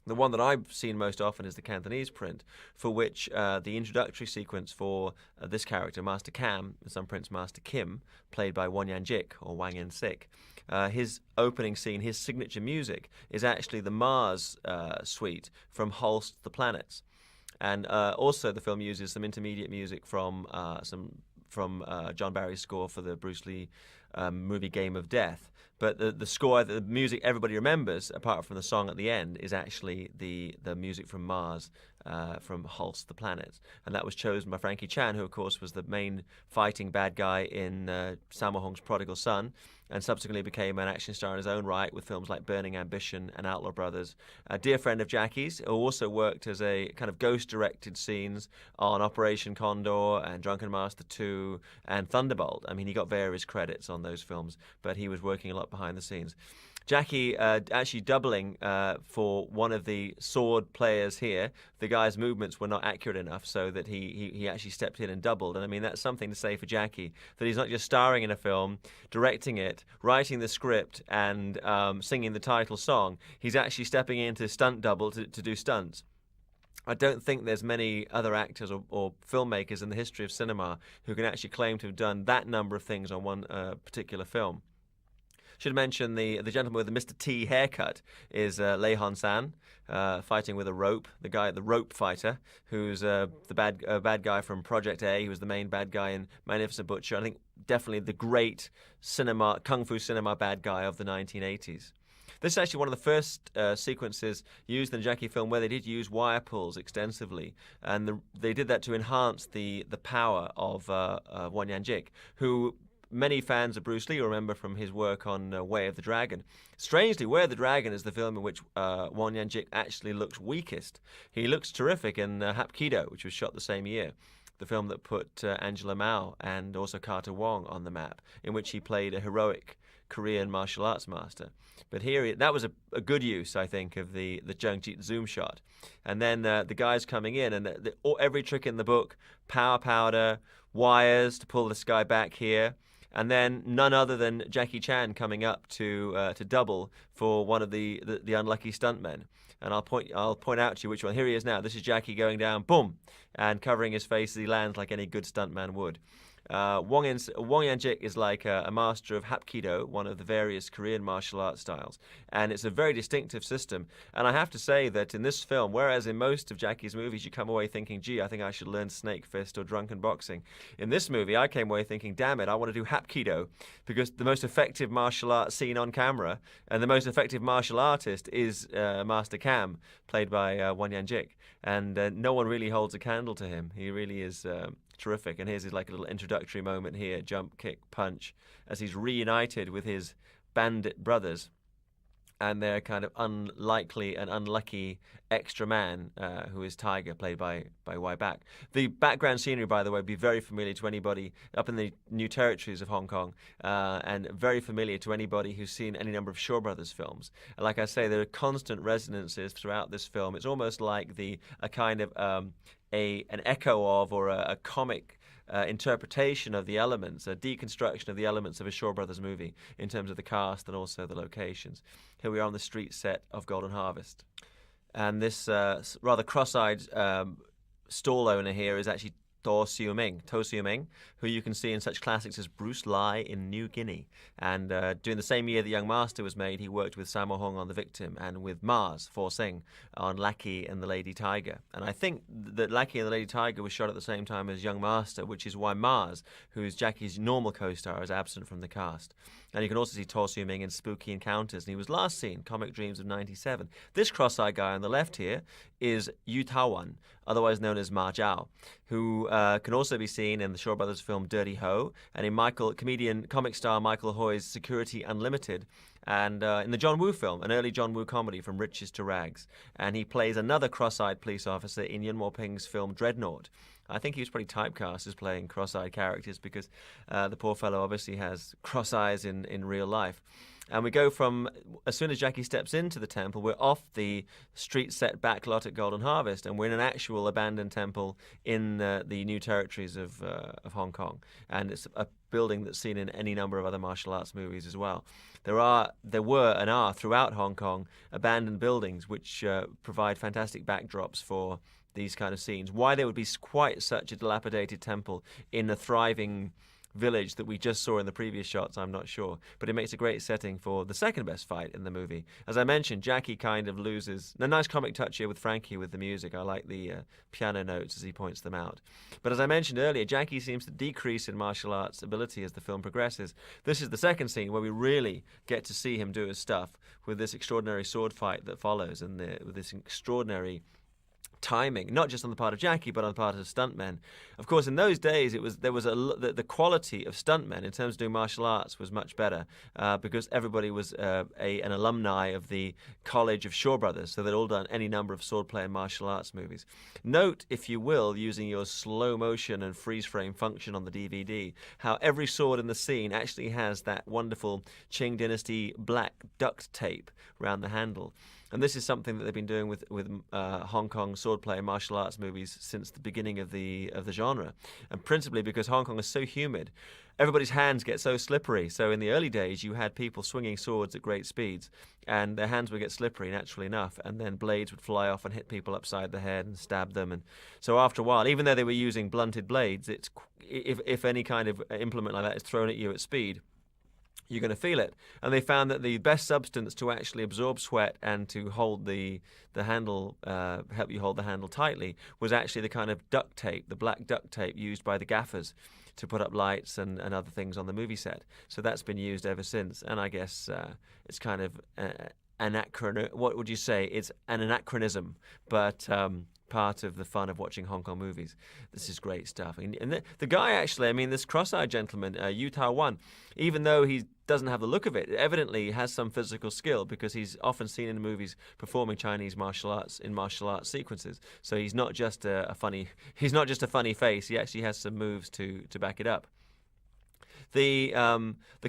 A: The one that I've seen most often is the Cantonese print, for which the introductory sequence for this character, Master Kam, in some prints Master Kim, played by Won Yan Jik or Wang Yan Sik, his opening scene, his signature music, is actually the Mars suite from Holst the Planets. And also the film uses some intermediate music from John Barry's score for the Bruce Lee movie Game of Death. But the score, the music everybody remembers, apart from the song at the end, is actually the music from Mars, from Holst the Planet. And that was chosen by Frankie Chan, who, of course, was the main fighting bad guy in Sammo Hung's Prodigal Son, and subsequently became an action star in his own right with films like Burning Ambition and Outlaw Brothers. A dear friend of Jackie's, who also worked as a kind of ghost-directed scenes on Operation Condor and Drunken Master 2 and Thunderbolt. I mean, he got various credits on those films, but he was working a lot behind the scenes. Jackie actually doubling for one of the sword players here. The guy's movements were not accurate enough, so that he actually stepped in and doubled. And I mean, that's something to say for Jackie, that he's not just starring in a film, directing it, writing the script, and singing the title song. He's actually stepping in to stunt double to do stunts. I don't think there's many other actors or filmmakers in the history of cinema who can actually claim to have done that number of things on one particular film. Should mention the gentleman with the Mr. T haircut is Lei Hon-san, fighting with a rope. The rope fighter, who's the bad guy from Project A. He was the main bad guy in Magnificent Butcher. I think definitely the great kung fu cinema bad guy of the 1980s. This is actually one of the first sequences used in a Jackie film where they did use wire pulls extensively, and they did that to enhance the power of Won Yan-jik, who many fans of Bruce Lee remember from his work on Way of the Dragon. Strangely, Way of the Dragon is the film in which Won Yan-jik actually looks weakest. He looks terrific in Hapkido, which was shot the same year, the film that put Angela Mao and also Carter Wong on the map, in which he played a heroic Korean martial arts master. But here, that was a good use, I think, of the Jung-Jit zoom shot. And then the guys coming in, and every trick in the book, power powder, wires to pull this guy back here, and then none other than Jackie Chan coming up to double for one of the unlucky stuntmen. And I'll point out to you which one. Here he is now. This is Jackie going down, boom, and covering his face as he lands like any good stuntman would. Won Yan-jik is like a master of Hapkido, one of the various Korean martial arts styles, and it's a very distinctive system. And I have to say that in this film, whereas in most of Jackie's movies you come away thinking, gee, I think I should learn snake fist or drunken boxing, in this movie I came away thinking, damn it, I want to do Hapkido, because the most effective martial art scene on camera and the most effective martial artist is Master Cam, played by Won Yan-jik, and no one really holds a candle to him. He really is terrific. And here's his like a little introductory moment here, jump, kick, punch, as he's reunited with his bandit brothers and their kind of unlikely and unlucky extra man, who is Tiger, played by Wai Bak. The background scenery, by the way, would be very familiar to anybody up in the New Territories of Hong Kong, and very familiar to anybody who's seen any number of Shaw Brothers films. And like I say, there are constant resonances throughout this film. It's almost like a kind of an echo of, or a comic interpretation of the elements, a deconstruction of the elements of a Shaw Brothers movie in terms of the cast and also the locations. Here we are on the street set of Golden Harvest. And this rather cross-eyed stall owner here is actually To Siu-ming, who you can see in such classics as Bruce Lai in New Guinea. And during the same year The Young Master was made, he worked with Sammo Hung on The Victim and with Mars, For Sing, on Lackey and the Lady Tiger. And I think that Lackey and the Lady Tiger was shot at the same time as Young Master, which is why Mars, who is Jackie's normal co-star, is absent from the cast. And you can also see To Siu-ming in Spooky Encounters, and he was last seen, Comic Dreams of '97. This cross-eyed guy on the left here is Yu Taowan, otherwise known as Ma Zhao, who can also be seen in the Shaw Brothers film Dirty Ho, and in comic star Michael Hoy's Security Unlimited, and in the John Woo film, an early John Woo comedy From Riches to Rags. And he plays another cross-eyed police officer in Yuen Woo-ping's film Dreadnought. I think he was pretty typecast as playing cross-eyed characters because the poor fellow obviously has cross eyes in real life. And we go from, as soon as Jackie steps into the temple, we're off the street set backlot at Golden Harvest, and we're in an actual abandoned temple in the New Territories of Hong Kong. And it's a building that's seen in any number of other martial arts movies as well. There were and are throughout Hong Kong abandoned buildings which provide fantastic backdrops for these kind of scenes. Why there would be quite such a dilapidated temple in a thriving village that we just saw in the previous shots, I'm not sure. But it makes a great setting for the second best fight in the movie. As I mentioned, Jackie kind of loses. A nice comic touch here with Frankie with the music. I like the piano notes as he points them out. But as I mentioned earlier, Jackie seems to decrease in martial arts ability as the film progresses. This is the second scene where we really get to see him do his stuff with this extraordinary sword fight that follows, and with this extraordinary timing, not just on the part of Jackie, but on the part of stuntmen. Of course, in those days, the quality of stuntmen in terms of doing martial arts was much better because everybody was an alumni of the College of Shaw Brothers, so they'd all done any number of swordplay and martial arts movies. Note, if you will, using your slow motion and freeze frame function on the DVD, how every sword in the scene actually has that wonderful Qing Dynasty black duct tape around the handle. And this is something that they've been doing with Hong Kong swordplay and martial arts movies since the beginning of the genre, and principally because Hong Kong is so humid. Everybody's hands get so slippery. So in the early days, you had people swinging swords at great speeds, and their hands would get slippery naturally enough, and then blades would fly off and hit people upside the head and stab them. And so after a while, even though they were using blunted blades, if any kind of implement like that is thrown at you at speed, you're going to feel it. And they found that the best substance to actually absorb sweat and to hold the handle, help you hold the handle tightly, was actually the kind of duct tape, the black duct tape used by the gaffers to put up lights and other things on the movie set. So that's been used ever since. And I guess it's kind of what would you say? It's an anachronism, but part of the fun of watching Hong Kong movies. This is great stuff. And the guy actually, I mean, this cross-eyed gentleman, Yu Tao Wan, even though he doesn't have the look of it, evidently has some physical skill, because he's often seen in the movies performing Chinese martial arts in martial arts sequences. So he's not just a funny face. He actually has some moves to back it up. The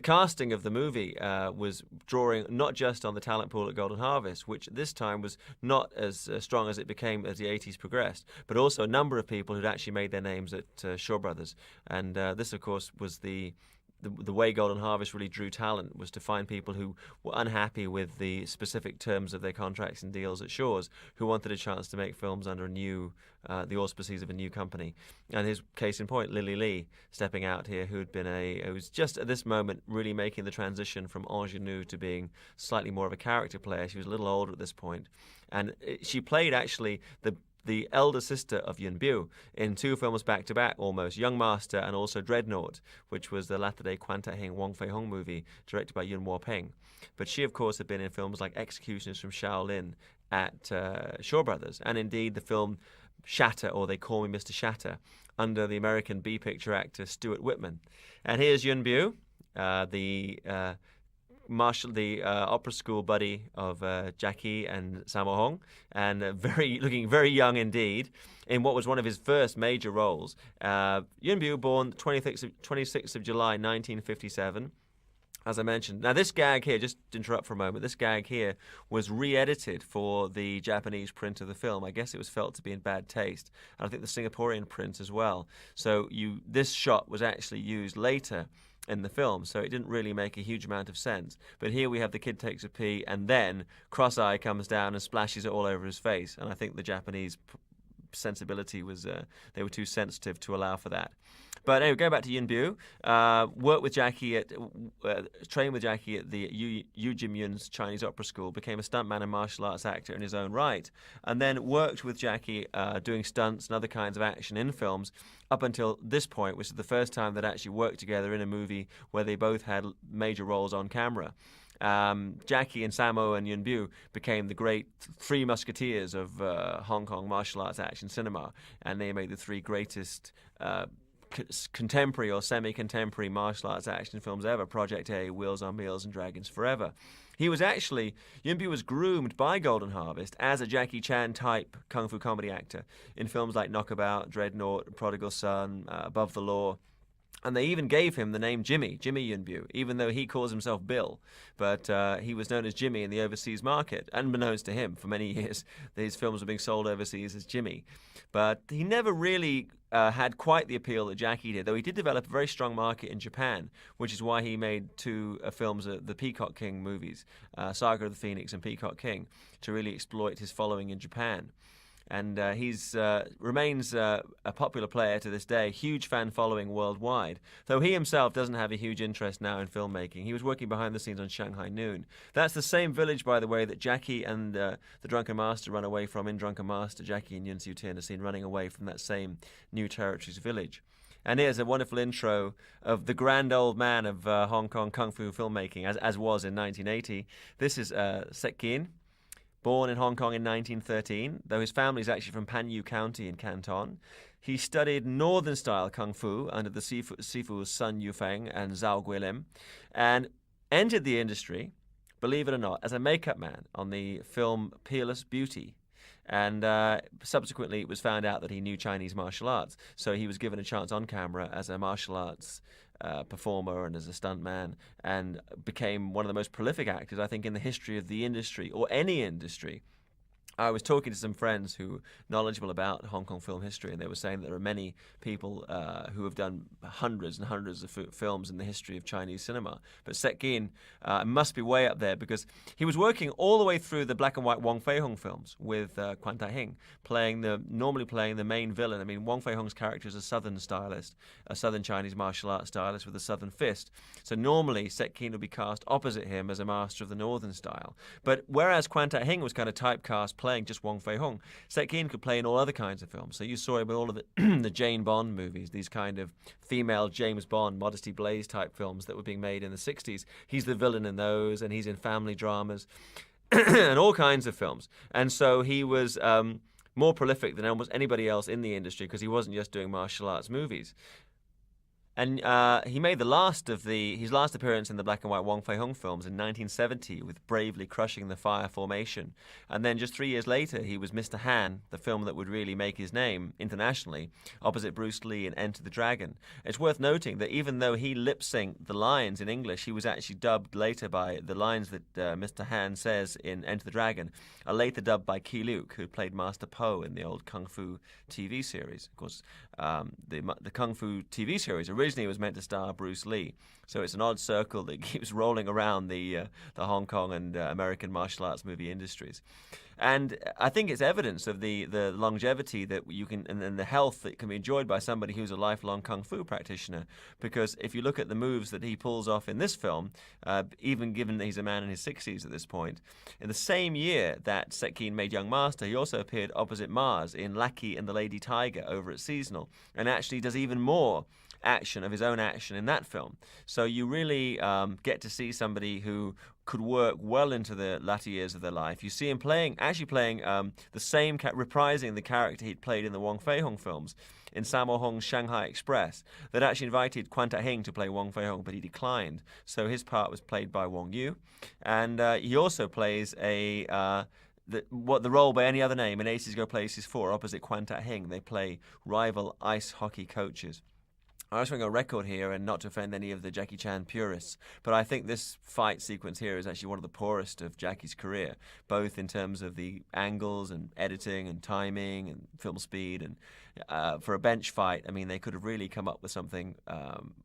A: casting of the movie was drawing not just on the talent pool at Golden Harvest, which this time was not as strong as it became as the 80s progressed, but also a number of people who'd actually made their names at Shaw Brothers. And this, of course, was the way Golden Harvest really drew talent, was to find people who were unhappy with the specific terms of their contracts and deals at Shaw's, who wanted a chance to make films under the auspices of a new company. And his case in point, Lily Lee, stepping out here, who was just at this moment really making the transition from ingenue to being slightly more of a character player. She was a little older at this point. And she played actually the elder sister of Yuen Biu in two films back-to-back almost, Young Master and also Dreadnought, which was the latter-day Quan Tai Hing Wong Fei Hong movie directed by Yuen Wo Peng. But she, of course, had been in films like Executioners from Shaolin at Shaw Brothers, and indeed the film Shatter, or They Call Me Mr. Shatter, under the American B-picture actor Stuart Whitman. And here's Yuen Biu, the opera school buddy of Jackie and Sammo Hung, and looking very young indeed, in what was one of his first major roles. Yuen Biu, born 26th of July 1957, as I mentioned. Now this gag here, just to interrupt for a moment, this gag here was re-edited for the Japanese print of the film. I guess it was felt to be in bad taste, and I think the Singaporean print as well. So this shot was actually used later in the film, so it didn't really make a huge amount of sense. But here we have the kid takes a pee, and then Cross-Eye comes down and splashes it all over his face. And I think the Japanese sensibility was, they were too sensitive to allow for that. But anyway, go back to Yuen Biu. Trained with Jackie at the Yu Jim Yun's Chinese Opera School, became a stuntman and martial arts actor in his own right, and then worked with Jackie doing stunts and other kinds of action in films up until this point, which is the first time they'd actually worked together in a movie where they both had major roles on camera. Jackie and Sammo and Yuen Biu became the great three musketeers of Hong Kong martial arts action cinema, and they made the three greatest contemporary or semi-contemporary martial arts action films ever: Project A, Wheels on Meals, and Dragons Forever. Yuen Biu was groomed by Golden Harvest as a Jackie Chan type kung fu comedy actor in films like Knockabout, Dreadnought, Prodigal Son, Above the Law. And they even gave him the name Jimmy Yuen Biu, even though he calls himself Bill. But he was known as Jimmy in the overseas market. Unbeknownst to him, for many years, his films were being sold overseas as Jimmy. But he never really had quite the appeal that Jackie did, though he did develop a very strong market in Japan, which is why he made two films, the Peacock King movies, Saga of the Phoenix and Peacock King, to really exploit his following in Japan. And he's remains a popular player to this day, huge fan following worldwide, though he himself doesn't have a huge interest now in filmmaking. He was working behind the scenes on Shanghai Noon. That's the same village, by the way, that Jackie and the Drunken Master run away from in Drunken Master. Jackie and Yun Siu Tin are seen running away from that same New Territories village. And here's a wonderful intro of the grand old man of Hong Kong kung fu filmmaking, as was in 1980. This is Sek Kin, born in Hong Kong in 1913, though his family is actually from Panyu County in Canton. He studied northern-style kung fu under the Sifu's Sun Yufeng and Zhao Guilin, and entered the industry, believe it or not, as a makeup man on the film Peerless Beauty. And subsequently it was found out that he knew Chinese martial arts, so he was given a chance on camera as a martial arts performer and as a stuntman, and became one of the most prolific actors, I think, in the history of the industry, or any industry, I was talking to some friends who are knowledgeable about Hong Kong film history, and they were saying that there are many people who have done hundreds and hundreds of films in the history of Chinese cinema. But Sek Gin must be way up there because he was working all the way through the black and white Wong Fei-hung films with Quan Tai-hing, normally playing the main villain. I mean, Wong Fei-hung's character is a southern stylist, a southern Chinese martial arts stylist with a southern fist. So normally Sek Gin would be cast opposite him as a master of the northern style. But whereas Quan Tai-hing was kind of typecast playing just Wong Fei-hung, Sek Gin could play in all other kinds of films. So you saw him with all of the Jane Bond movies, these kind of female James Bond, Modesty Blaise type films that were being made in the 60s. He's the villain in those, and he's in family dramas and all kinds of films. And so he was more prolific than almost anybody else in the industry because he wasn't just doing martial arts movies. And he made his last appearance in the black and white Wong Fei-hung films in 1970 with Bravely Crushing the Fire Formation. And then just 3 years later, he was Mr. Han, the film that would really make his name internationally, opposite Bruce Lee in Enter the Dragon. It's worth noting that even though he lip-synced the lines in English, he was actually dubbed later by the lines that Mr. Han says in Enter the Dragon are later dubbed by Key Luke, who played Master Po in the old Kung Fu TV series. Of course, the Kung Fu TV series originally was meant to star Bruce Lee, so it's an odd circle that keeps rolling around the Hong Kong and American martial arts movie industries. And I think it's evidence of the longevity that you can and the health that can be enjoyed by somebody who's a lifelong kung fu practitioner. Because if you look at the moves that he pulls off in this film, even given that he's a man in his 60s at this point, in the same year that Sek Gin made Young Master, he also appeared opposite Mars in Lackey and the Lady Tiger over at Seasonal, and actually does even more action of his own action in that film. So you really get to see somebody who could work well into the latter years of their life. You see him actually playing the same, reprising the character he'd played in the Wong Fei-hung films in Sammo Hung's Shanghai Express, that actually invited Quan Tai-hing to play Wong Fei-hung, but he declined. So his part was played by Wong Yu. And he also plays the role by any other name in Aces Go Places 4 opposite Quan Tai-hing. They play rival ice hockey coaches. I was going to record here and not to offend any of the Jackie Chan purists, but I think this fight sequence here is actually one of the poorest of Jackie's career, both in terms of the angles and editing and timing and film speed. And for a bench fight, I mean, they could have really come up with something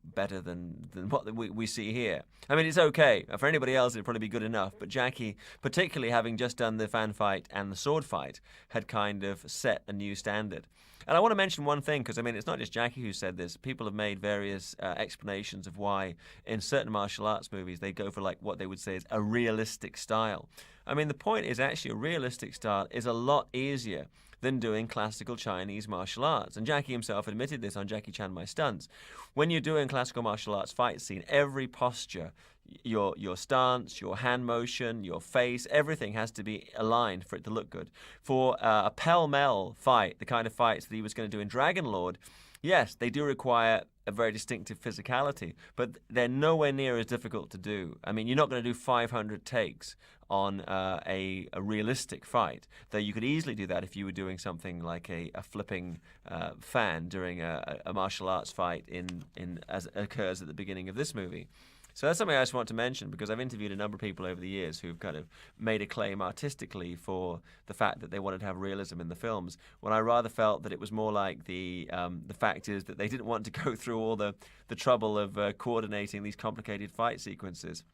A: better than what we see here. I mean, it's okay. For anybody else, it'd probably be good enough, but Jackie, particularly having just done the fan fight and the sword fight, had kind of set a new standard. And I want to mention one thing, because, I mean, it's not just Jackie who said this. People have made various explanations of why in certain martial arts movies they go for, like, what they would say is a realistic style. I mean, the point is actually a realistic style is a lot easier than doing classical Chinese martial arts. And Jackie himself admitted this on Jackie Chan My Stunts. When you're doing classical martial arts fight scene, every posture, your stance, your hand motion, your face, everything has to be aligned for it to look good. For a pell-mell fight, the kind of fights that he was going to do in Dragon Lord, yes, they do require a very distinctive physicality, but they're nowhere near as difficult to do. I mean, you're not going to do 500 takes on a realistic fight, though you could easily do that if you were doing something like a flipping fan during a martial arts fight as occurs at the beginning of this movie. So that's something I just want to mention, because I've interviewed a number of people over the years who've kind of made a claim artistically for the fact that they wanted to have realism in the films, when I rather felt that it was more like the fact is that they didn't want to go through all the trouble of coordinating these complicated fight sequences.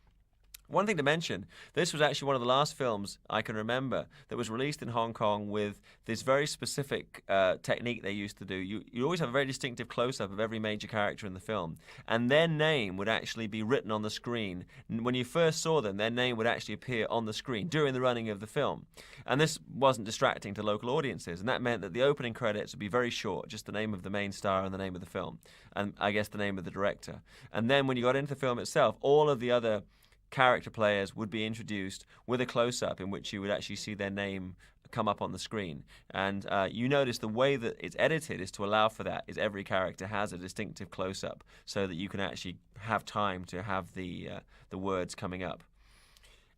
A: One thing to mention, this was actually one of the last films I can remember that was released in Hong Kong with this very specific technique they used to do. You always have a very distinctive close-up of every major character in the film, and their name would actually be written on the screen. When you first saw them, their name would actually appear on the screen during the running of the film. And this wasn't distracting to local audiences, and that meant that the opening credits would be very short, just the name of the main star and the name of the film, and I guess the name of the director. And then when you got into the film itself, all of the other character players would be introduced with a close-up in which you would actually see their name come up on the screen. And you notice the way that it's edited is to allow for that, is every character has a distinctive close-up so that you can actually have time to have the words coming up.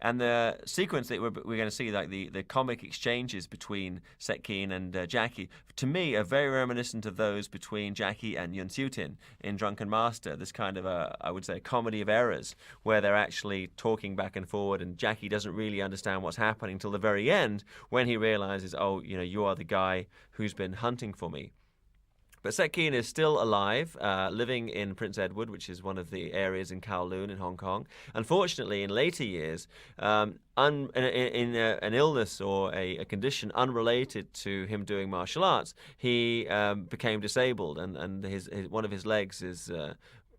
A: And the sequence that we're going to see, like the comic exchanges between Sek Keen and Jackie, to me are very reminiscent of those between Jackie and Yun Siu-tin in Drunken Master. This kind of I would say, a comedy of errors, where they're actually talking back and forward, and Jackie doesn't really understand what's happening till the very end, when he realizes, oh, you are the guy who's been hunting for me. But Sek Keen is still alive, living in Prince Edward, which is one of the areas in Kowloon in Hong Kong. Unfortunately, in later years, in an illness or a condition unrelated to him doing martial arts, he became disabled, and one of his legs is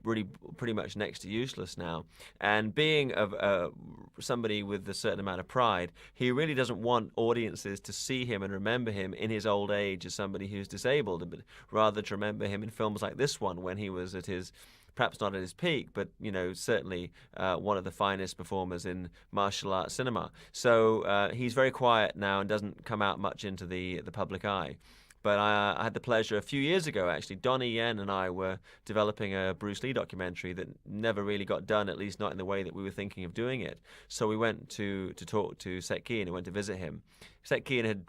A: really pretty much next to useless now. And being somebody with a certain amount of pride, he really doesn't want audiences to see him and remember him in his old age as somebody who's disabled, but rather to remember him in films like this one, when he was at his, perhaps not at his peak, but certainly one of the finest performers in martial arts cinema. So he's very quiet now and doesn't come out much into the public eye. But I had the pleasure a few years ago, actually. Donnie Yen and I were developing a Bruce Lee documentary that never really got done, at least not in the way that we were thinking of doing it. So we went to talk to Sek Keen and went to visit him. Sek Keen had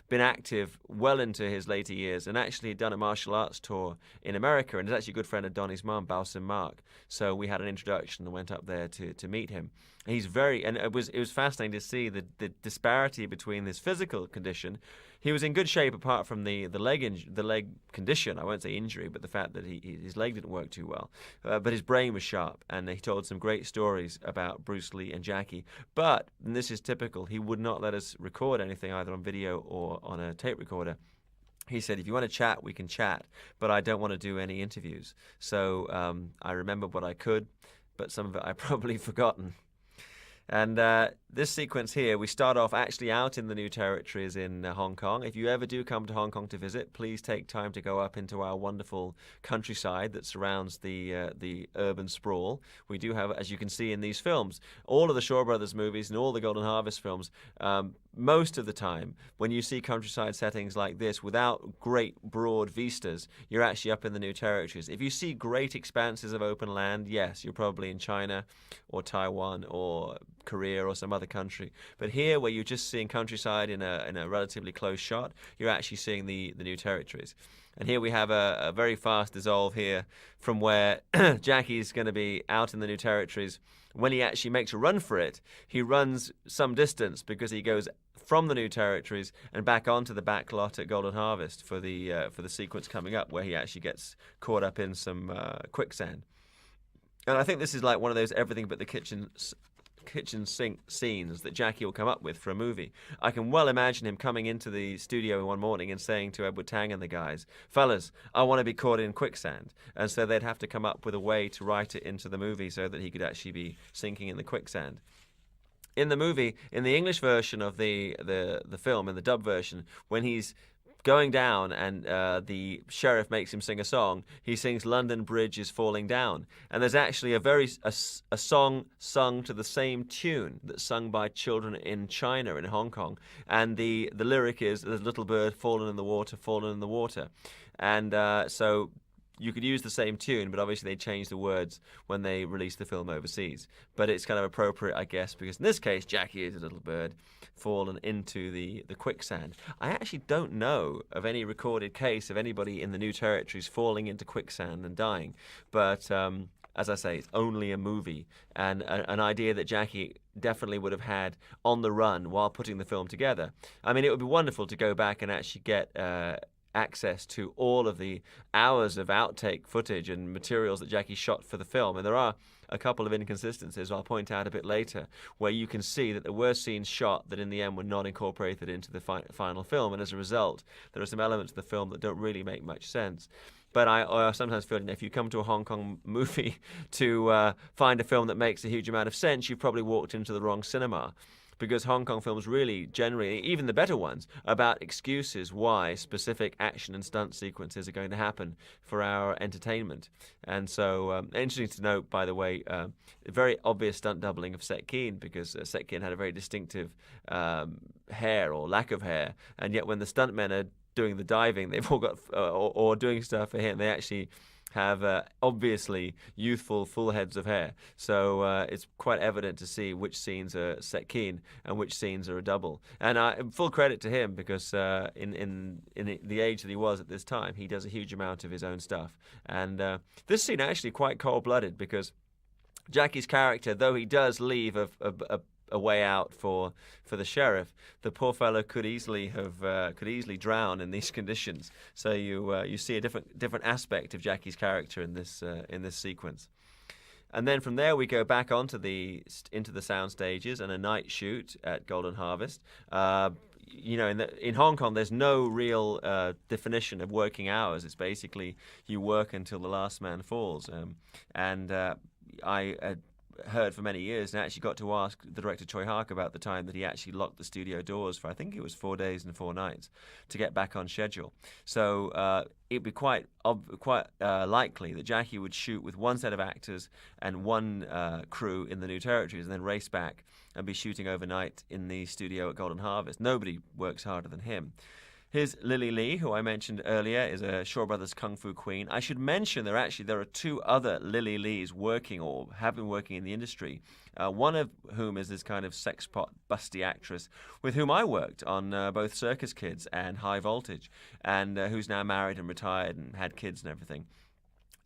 A: been active well into his later years, and actually had done a martial arts tour in America, and is actually a good friend of Donnie's mum, Bao Sim Mark. So we had an introduction and went up there to meet him. And it was fascinating to see the disparity between his physical condition. He was in good shape apart from the leg condition. I won't say injury, but the fact that his leg didn't work too well. But his brain was sharp, and he told some great stories about Bruce Lee and Jackie. But, and this is typical, he would not let us record anything either on video or on a tape recorder. He said, if you want to chat, we can chat, but I don't want to do any interviews. So I remembered what I could, but some of it I've probably forgotten. And this sequence here, we start off actually out in the New Territories in Hong Kong. If you ever do come to Hong Kong to visit, please take time to go up into our wonderful countryside that surrounds the urban sprawl. We do have, as you can see in these films, all of the Shaw Brothers movies and all the Golden Harvest films, most of the time, when you see countryside settings like this without great broad vistas, you're actually up in the New Territories. If you see great expanses of open land, yes, you're probably in China or Taiwan or Korea or some other country. But here, where you're just seeing countryside in a relatively close shot, you're actually seeing the New Territories. And here we have a very fast dissolve here from where Jackie's going to be out in the New Territories. When he actually makes a run for it, he runs some distance because he goes from the New Territories and back onto the back lot at Golden Harvest for the sequence coming up, where he actually gets caught up in some quicksand. And I think this is like one of those everything but the kitchen sink scenes that Jackie will come up with for a movie. I can well imagine him coming into the studio one morning and saying to Edward Tang and the guys, fellas, I want to be caught in quicksand. And so they'd have to come up with a way to write it into the movie so that he could actually be sinking in the quicksand. In the movie, in the English version of the film, in the dub version, when he's going down and the sheriff makes him sing a song, he sings London Bridge is Falling Down. And there's actually a song sung to the same tune that's sung by children in China, in Hong Kong. And the lyric is, there's a little bird fallen in the water, fallen in the water. And so you could use the same tune, but obviously they changed the words when they released the film overseas. But it's kind of appropriate, I guess, because in this case, Jackie is a little bird fallen into the quicksand. I actually don't know of any recorded case of anybody in the New Territories falling into quicksand and dying. But as I say, it's only a movie, and an idea that Jackie definitely would have had on the run while putting the film together. I mean, it would be wonderful to go back and actually get access to all of the hours of outtake footage and materials that Jackie shot for the film. And there are a couple of inconsistencies I'll point out a bit later, where you can see that there were scenes shot that in the end were not incorporated into the final film, and as a result there are some elements of the film that don't really make much sense. But I sometimes feel, if you come to a Hong Kong movie to find a film that makes a huge amount of sense, you've probably walked into the wrong cinema. Because Hong Kong films really, generally, even the better ones, are about excuses why specific action and stunt sequences are going to happen for our entertainment. And so, interesting to note, by the way, very obvious stunt doubling of Sek Keen, because Sek Keen had a very distinctive hair or lack of hair, and yet when the stuntmen are doing the diving, they've all got, or doing stuff for him, they actually have obviously youthful, full heads of hair. So it's quite evident to see which scenes are set keen and which scenes are a double. And full credit to him, because in the age that he was at this time, he does a huge amount of his own stuff. And this scene actually quite cold-blooded, because Jackie's character, though he does leave a way out for the sheriff, the poor fellow could easily drown in these conditions. So you see a different aspect of Jackie's character in this sequence. And then from there we go back into the sound stages and a night shoot at Golden Harvest. In Hong Kong, there's no real definition of working hours. It's basically you work until the last man falls. I heard for many years and actually got to ask the director Choi Hark about the time that he actually locked the studio doors for, I think it was 4 days and 4 nights, to get back on schedule. So it'd be quite likely that Jackie would shoot with one set of actors and one crew in the new territories, and then race back and be shooting overnight in the studio at Golden Harvest. Nobody works harder than him. Here's Lily Lee, who I mentioned earlier, is a Shaw Brothers Kung Fu queen. I should mention there are 2 other Lily Lees working or have been working in the industry, one of whom is this kind of sex pot busty actress with whom I worked on both Circus Kids and High Voltage, and who's now married and retired and had kids and everything.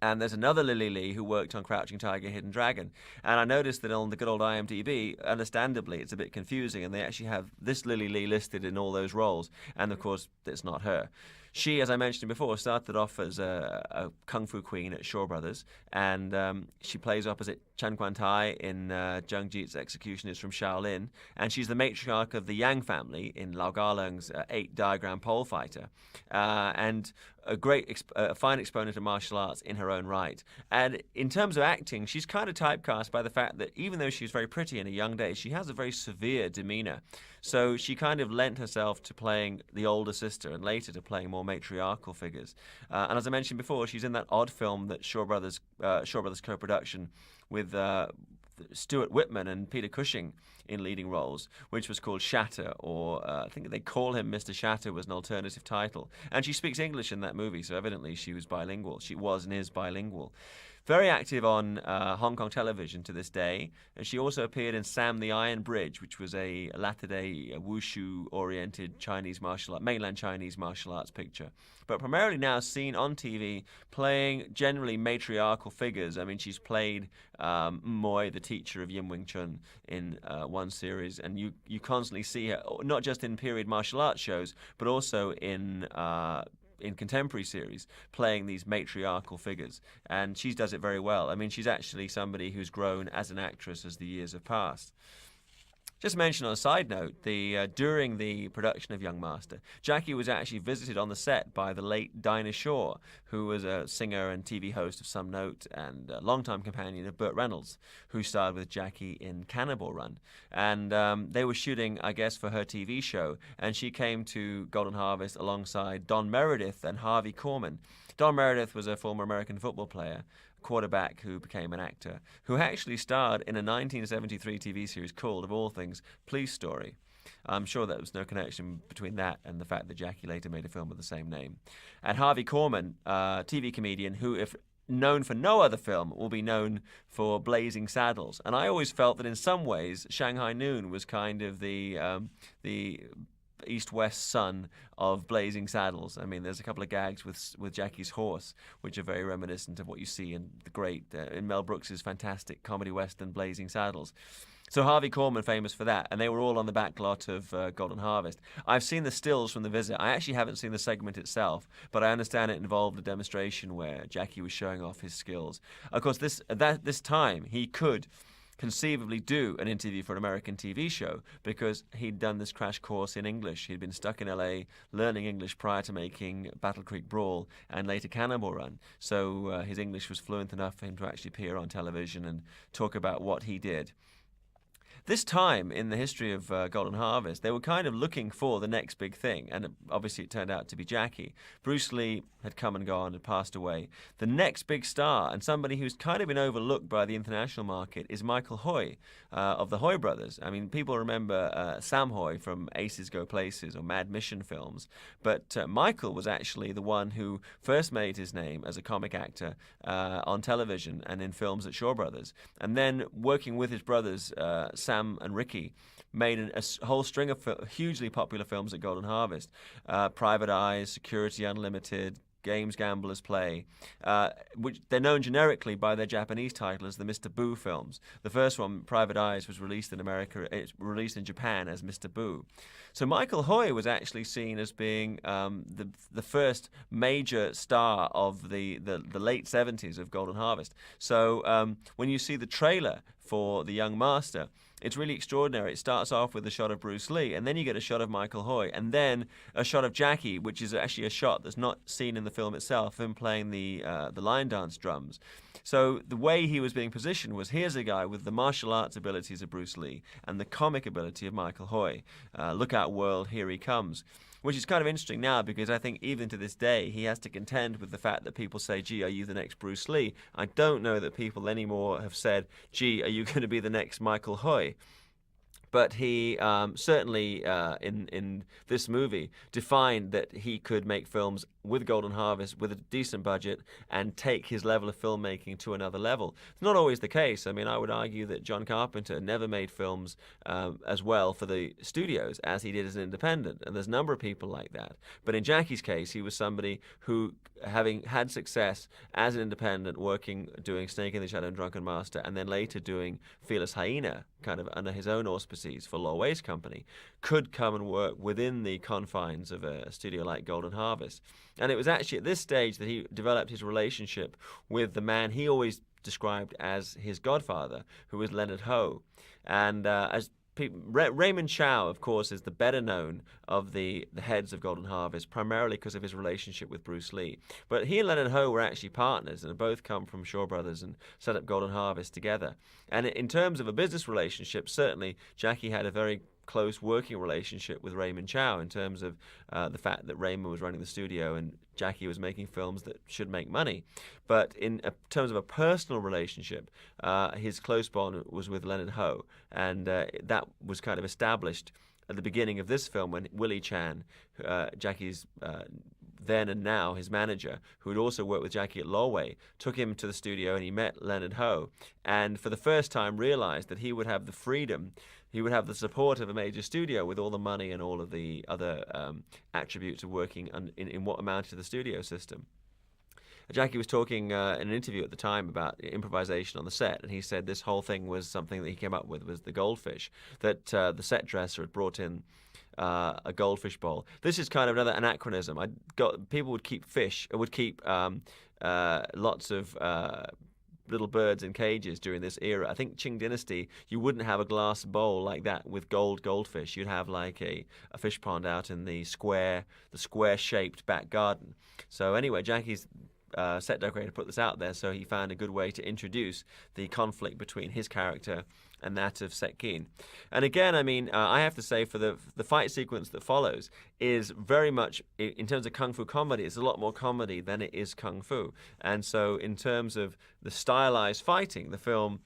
A: And there's another Lily Lee who worked on Crouching Tiger, Hidden Dragon. And I noticed that on the good old IMDb, understandably, it's a bit confusing, and they actually have this Lily Lee listed in all those roles. And, of course, it's not her. She, as I mentioned before, started off as a kung fu queen at Shaw Brothers, and she plays opposite Chan Quan Tai in Zhang Ji's Executioners from Shaolin, and she's the matriarch of the Yang family in Lau Garlung's 8-diagram pole fighter, and a fine exponent of martial arts in her own right. And in terms of acting, she's kind of typecast by the fact that even though she's very pretty in her young days, she has a very severe demeanor. So she kind of lent herself to playing the older sister and later to playing more matriarchal figures. And as I mentioned before, she's in that odd film that Shaw Brothers co-production with Stuart Whitman and Peter Cushing in leading roles, which was called Shatter, or I think they call him Mr. Shatter was an alternative title. And she speaks English in that movie, so evidently she was bilingual. She was and is bilingual. Very active on Hong Kong television to this day. And she also appeared in Sam the Iron Bridge, which was a latter-day wushu-oriented mainland Chinese martial arts picture. But primarily now seen on TV playing generally matriarchal figures. I mean, she's played Moy, the teacher of Yin Wing Chun, in one series. And you constantly see her, not just in period martial arts shows, but also in contemporary series, playing these matriarchal figures. And she does it very well. I mean, she's actually somebody who's grown as an actress as the years have passed. Just mention on a side note, during the production of Young Master, Jackie was actually visited on the set by the late Dinah Shore, who was a singer and TV host of some note and a longtime companion of Burt Reynolds, who starred with Jackie in Cannibal Run. And they were shooting, I guess, for her TV show, and she came to Golden Harvest alongside Don Meredith and Harvey Korman. Don Meredith was a former American football player, quarterback who became an actor, who actually starred in a 1973 TV series called, of all things, Police Story. I'm sure there was no connection between that and the fact that Jackie later made a film with the same name. And Harvey Korman, TV comedian who, if known for no other film, will be known for Blazing Saddles. And I always felt that in some ways Shanghai Noon was kind of the east-west son of Blazing Saddles. I mean, there's a couple of gags with Jackie's horse, which are very reminiscent of what you see in in Mel Brooks's fantastic comedy western Blazing Saddles. So Harvey Korman famous for that, and they were all on the back lot of Golden Harvest. I've seen the stills from the visit. I actually haven't seen the segment itself, but I understand it involved a demonstration where Jackie was showing off his skills. Of course, this time he could conceivably do an interview for an American TV show because he'd done this crash course in English. He'd been stuck in LA learning English prior to making Battle Creek Brawl and later Cannibal Run. So his English was fluent enough for him to actually appear on television and talk about what he did. This time in the history of Golden Harvest, they were kind of looking for the next big thing, and obviously it turned out to be Jackie. Bruce Lee had come and gone, had passed away. The next big star, and somebody who's kind of been overlooked by the international market, is Michael Hoy of the Hoy brothers. I mean, people remember Sam Hoy from Aces Go Places or Mad Mission films, but Michael was actually the one who first made his name as a comic actor on television and in films at Shaw Brothers, and then working with his brothers Sam and Ricky, made a whole string of hugely popular films at Golden Harvest. Private Eyes, Security Unlimited, Games Gamblers Play, which they're known generically by their Japanese title as the Mr. Boo films. The first one, Private Eyes, was released in America. It's released in Japan as Mr. Boo. So Michael Hoy was actually seen as being the first major star of the late 70s of Golden Harvest. So when you see the trailer for The Young Master, it's really extraordinary. It starts off with a shot of Bruce Lee, and then you get a shot of Michael Hoy, and then a shot of Jackie, which is actually a shot that's not seen in the film itself, him playing the line dance drums. So the way he was being positioned was, here's a guy with the martial arts abilities of Bruce Lee and the comic ability of Michael Hoy. Look out, world, here he comes. Which is kind of interesting now, because I think even to this day he has to contend with the fact that people say, gee, are you the next Bruce Lee? I don't know that people anymore have said, gee, are you going to be the next Michael Hoy? But he certainly, in this movie, defined that he could make films with Golden Harvest with a decent budget and take his level of filmmaking to another level. It's not always the case. I mean, I would argue that John Carpenter never made films as well for the studios as he did as an independent, and there's a number of people like that. But in Jackie's case, he was somebody who, having had success as an independent, doing Snake in the Shadow and Drunken Master, and then later doing Fearless Hyena, kind of under his own auspices for Law Ways Company, could come and work within the confines of a studio like Golden Harvest. And it was actually at this stage that he developed his relationship with the man he always described as his godfather, who was Leonard Ho. And Raymond Chow, of course, is the better known of the heads of Golden Harvest, primarily because of his relationship with Bruce Lee. But he and Leonard Ho were actually partners, and both come from Shaw Brothers and set up Golden Harvest together. And in terms of a business relationship, certainly Jackie had a very close working relationship with Raymond Chow, in terms of the fact that Raymond was running the studio and Jackie was making films that should make money. But in terms of a personal relationship, his close bond was with Leonard Ho, and that was kind of established at the beginning of this film when Willie Chan, Jackie's then and now his manager, who had also worked with Jackie at Lawway, took him to the studio and he met Leonard Ho, and for the first time realized that he would have the freedom, he would have the support of a major studio with all the money and all of the other attributes of working in what amounted to the studio system. Jackie was talking in an interview at the time about improvisation on the set, and he said this whole thing was something that he came up with, was the goldfish, that the set dresser had brought in a goldfish bowl. This is kind of another anachronism. People would keep lots of little birds in cages during this era. I think Qing Dynasty, you wouldn't have a glass bowl like that with goldfish. You'd have like a fish pond out in the square-shaped back garden. So anyway, Jackie's set decorator put this out there, so he found a good way to introduce the conflict between his character and that of Sek Keen. And again, I mean, I have to say, for the fight sequence that follows is very much, in terms of kung fu comedy, it's a lot more comedy than it is kung fu. And so in terms of the stylized fighting, the film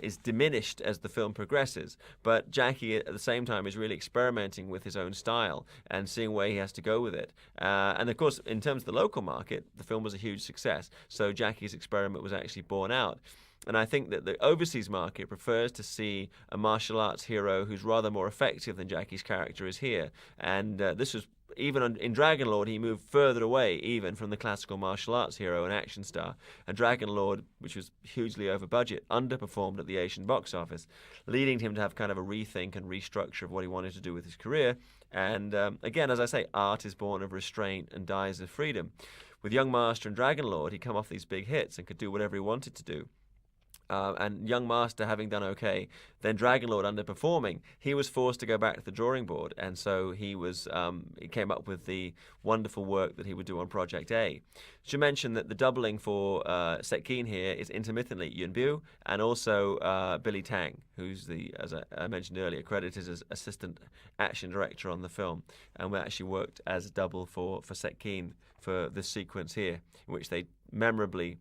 A: is diminished as the film progresses. But Jackie, at the same time, is really experimenting with his own style and seeing where he has to go with it. And of course, in terms of the local market, the film was a huge success. So Jackie's experiment was actually borne out. And I think that the overseas market prefers to see a martial arts hero who's rather more effective than Jackie's character is here. And this was, even in Dragon Lord, he moved further away even from the classical martial arts hero and action star. And Dragon Lord, which was hugely over budget, underperformed at the Asian box office, leading him to have kind of a rethink and restructure of what he wanted to do with his career. And again, as I say, art is born of restraint and dies of freedom. With Young Master and Dragon Lord, he'd come off these big hits and could do whatever he wanted to do. and Young Master having done okay, then Dragon Lord underperforming, he was forced to go back to the drawing board, and so he came up with the wonderful work that he would do on Project A. Should mention that the doubling for Sek Keen here is intermittently Yuen Bu and also Billy Tang, who's as I mentioned earlier, credited as assistant action director on the film, and actually worked as a double for Sek Keen for this sequence here, in which they memorably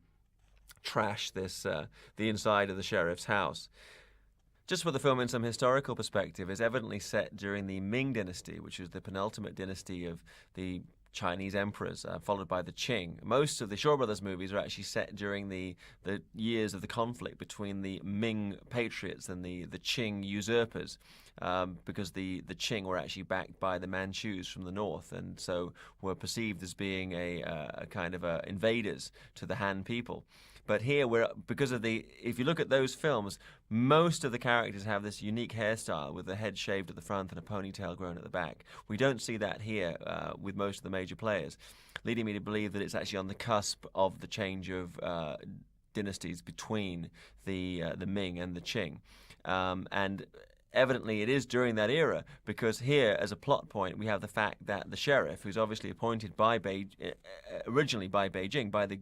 A: trash the inside of the sheriff's house. Just for the film in some historical perspective, is evidently set during the Ming dynasty, which is the penultimate dynasty of the Chinese emperors, followed by the Qing. Most of the Shaw Brothers movies are actually set during the years of the conflict between the Ming patriots and the Qing usurpers, because the Qing were actually backed by the Manchus from the north, and so were perceived as being a kind of invaders to the Han people. But here, if you look at those films, most of the characters have this unique hairstyle with the head shaved at the front and a ponytail grown at the back. We don't see that here with most of the major players, leading me to believe that it's actually on the cusp of the change of dynasties between the Ming and the Qing. And evidently it is during that era, because here, as a plot point, we have the fact that the sheriff, who's obviously appointed originally by Beijing, by the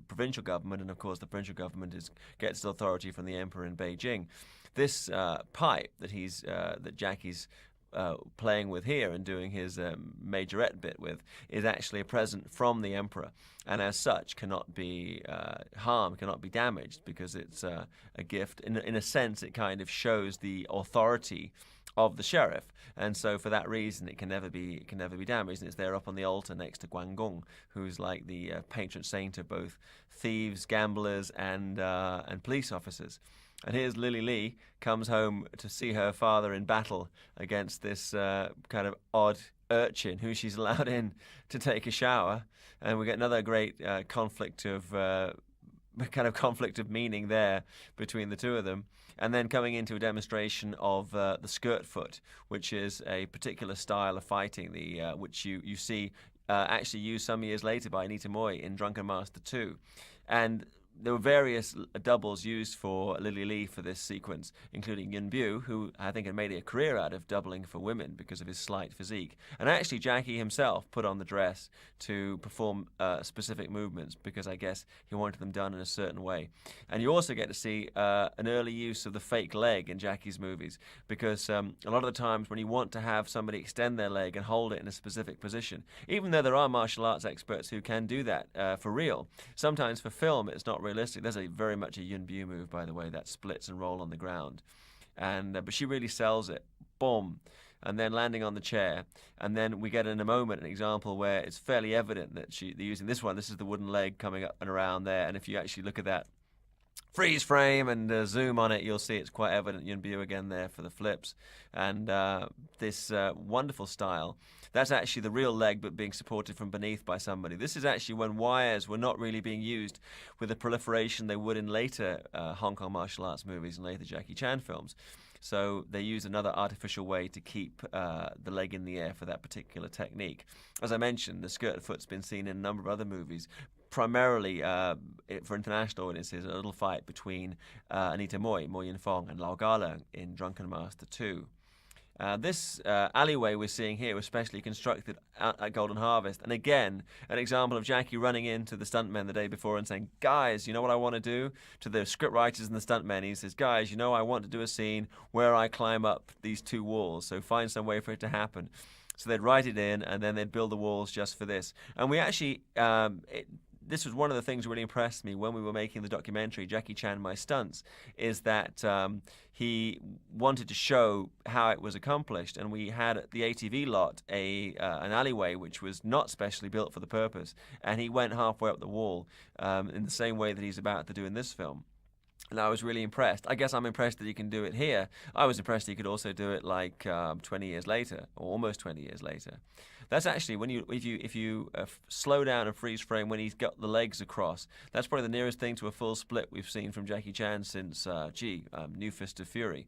A: provincial government, and of course the provincial government gets its authority from the emperor in Beijing. This pipe that Jackie's playing with here and doing his majorette bit with is actually a present from the emperor, and as such cannot be harmed, cannot be damaged, because it's a gift. In a sense, it kind of shows the authority of the sheriff, and so for that reason it can never be damaged, and it's there up on the altar next to Guangong, who's like the patron saint of both thieves, gamblers, and police officers. And here's Lily Lee comes home to see her father in battle against this kind of odd urchin who she's allowed in to take a shower, and we get another great conflict of meaning there between the two of them. And then coming into a demonstration of the skirt foot, which is a particular style of fighting, which you see actually used some years later by Anita Mui in Drunken Master 2. And there were various doubles used for Lily Lee for this sequence, including Yuen Bu, who I think had made a career out of doubling for women because of his slight physique. And actually, Jackie himself put on the dress to perform specific movements, because I guess he wanted them done in a certain way. And you also get to see an early use of the fake leg in Jackie's movies, because a lot of the times when you want to have somebody extend their leg and hold it in a specific position, even though there are martial arts experts who can do that for real, sometimes for film it's not realistic. There's very much a Yuen Bu move, by the way, that splits and roll on the ground, and but she really sells it. Boom, and then landing on the chair, and then we get in a moment an example where it's fairly evident that they're using this one. This is the wooden leg coming up and around there, and if you actually look at that freeze frame and zoom on it, you'll see it's quite evident Yuen Bu again there for the flips, and this wonderful style. That's actually the real leg, but being supported from beneath by somebody. This is actually when wires were not really being used with the proliferation they would in later Hong Kong martial arts movies and later Jackie Chan films. So they use another artificial way to keep the leg in the air for that particular technique. As I mentioned, the skirt foot's been seen in a number of other movies, primarily for international audiences, a little fight between Anita Mui, Mo Yin Fong, and Lao Galang in Drunken Master 2. This alleyway we're seeing here was specially constructed at Golden Harvest, and again, an example of Jackie running into the stuntmen the day before and saying, guys, you know what I want to do? To the scriptwriters and the stuntmen, he says, guys, you know I want to do a scene where I climb up these two walls, so find some way for it to happen. So they'd write it in, and then they'd build the walls just for this. And we actually... this was one of the things that really impressed me when we were making the documentary, Jackie Chan, My Stunts, is that he wanted to show how it was accomplished. And we had at the ATV lot an alleyway which was not specially built for the purpose. And he went halfway up the wall in the same way that he's about to do in this film. And I was really impressed. I guess I'm impressed that he can do it here. I was impressed he could also do it like 20 years later, or almost 20 years later. That's actually, if you slow down and freeze frame when he's got the legs across, that's probably the nearest thing to a full split we've seen from Jackie Chan since, New Fist of Fury.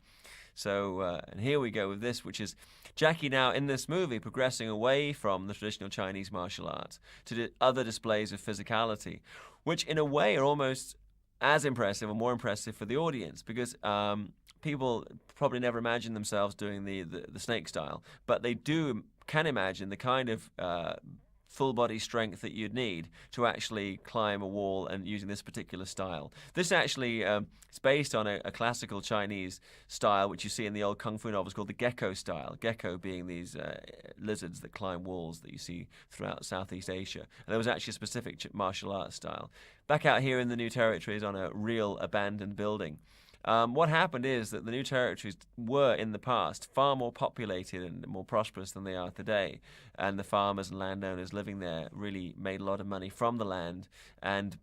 A: So, and here we go with this, which is Jackie now in this movie progressing away from the traditional Chinese martial arts to other displays of physicality, which in a way are almost as impressive or more impressive for the audience because people probably never imagine themselves doing the snake style, but they can imagine the kind of full body strength that you'd need to actually climb a wall and using this particular style. This actually is based on a classical Chinese style which you see in the old kung fu novels called the Gecko Style. Gecko being these lizards that climb walls that you see throughout Southeast Asia. And there was actually a specific martial arts style. Back out here in the New Territories on a real abandoned building. What happened is that the New Territories were, in the past, far more populated and more prosperous than they are today. And the farmers and landowners living there really made a lot of money from the land and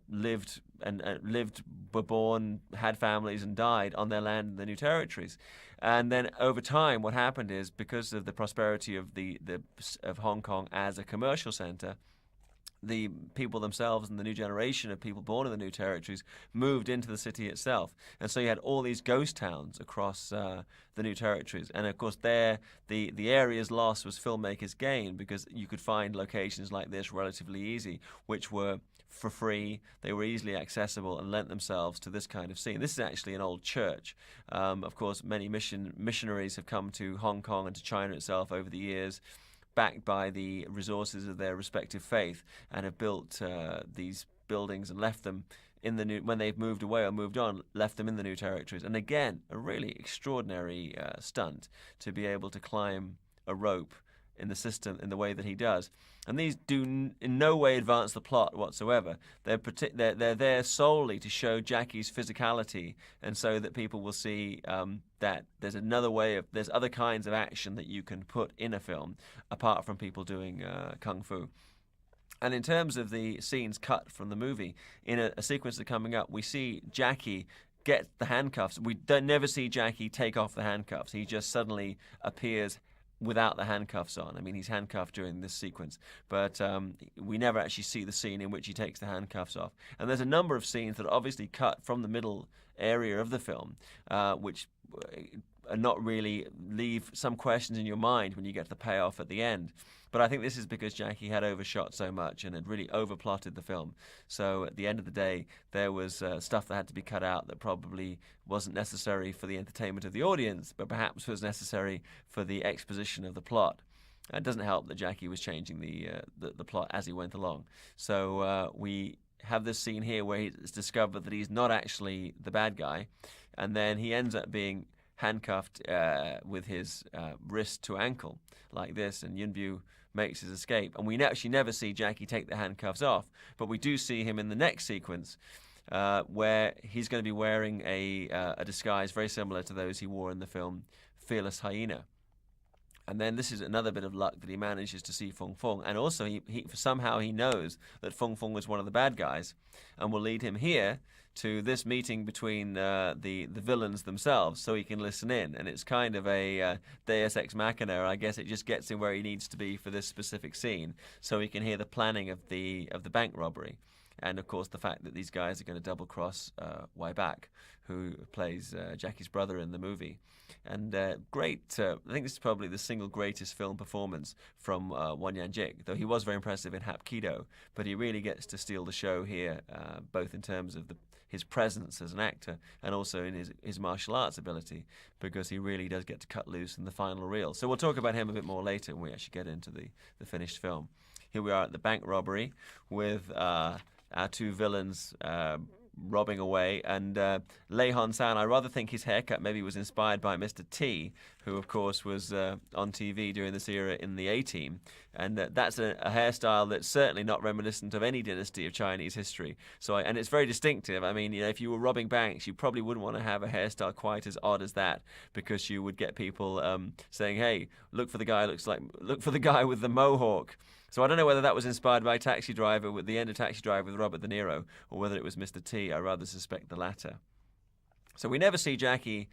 A: were born, had families, and died on their land in the New Territories. And then over time, what happened is because of the prosperity of of Hong Kong as a commercial center, the people themselves and the new generation of people born in the New Territories moved into the city itself. And so you had all these ghost towns across the New Territories. And of course there, the area's loss was filmmakers' gain because you could find locations like this relatively easy, which were for free, they were easily accessible and lent themselves to this kind of scene. This is actually an old church. Of course, many missionaries have come to Hong Kong and to China itself over the years, backed by the resources of their respective faith, and have built these buildings and left them when they've moved away or moved on, left them in the New Territories. And again, a really extraordinary stunt to be able to climb a rope in the system in the way that he does. And these do in no way advance the plot whatsoever. They're there solely to show Jackie's physicality, and so that people will see that there's there's other kinds of action that you can put in a film apart from people doing kung fu. And in terms of the scenes cut from the movie, in a sequence that's coming up, we see Jackie get the handcuffs. We never see Jackie take off the handcuffs. He just suddenly appears without the handcuffs on. I mean, he's handcuffed during this sequence, but we never actually see the scene in which he takes the handcuffs off. And there's a number of scenes that are obviously cut from the middle area of the film, which are not really leave some questions in your mind when you get to the payoff at the end. But I think this is because Jackie had overshot so much and had really overplotted the film. So at the end of the day, there was stuff that had to be cut out that probably wasn't necessary for the entertainment of the audience, but perhaps was necessary for the exposition of the plot. It doesn't help that Jackie was changing the plot as he went along. So we have this scene here where it's discovered that he's not actually the bad guy, and then he ends up being handcuffed with his wrist to ankle like this, and Yunbu makes his escape. And we actually never see Jackie take the handcuffs off, but we do see him in the next sequence where he's going to be wearing a disguise very similar to those he wore in the film Fearless Hyena. And then this is another bit of luck that he manages to see Fung Fung, and also he somehow he knows that Fung Fung was one of the bad guys, and will lead him here to this meeting between the villains themselves, so he can listen in. And it's kind of a Deus Ex Machina. I guess it just gets him where he needs to be for this specific scene, so he can hear the planning of the bank robbery, and of course the fact that these guys are going to double cross Wai Bak, who plays Jackie's brother in the movie. And great, I think this is probably the single greatest film performance from Wan Yanjik, though he was very impressive in Hapkido, but he really gets to steal the show here, both in terms of his presence as an actor and also in his martial arts ability, because he really does get to cut loose in the final reel. So we'll talk about him a bit more later when we actually get into the finished film. Here we are at the bank robbery with our two villains robbing away, and Lei Hon San, I rather think his haircut maybe was inspired by Mr. T, who of course was on TV during this era in the A-Team, and that's a hairstyle that's certainly not reminiscent of any dynasty of Chinese history. So and it's very distinctive. I mean, if you were robbing banks, you probably wouldn't want to have a hairstyle quite as odd as that, because you would get people saying, "Hey, look for the guy with the mohawk." So I don't know whether that was inspired by Taxi Driver, with the end of Taxi Driver with Robert De Niro, or whether it was Mr. T. I rather suspect the latter. So we never see Jackie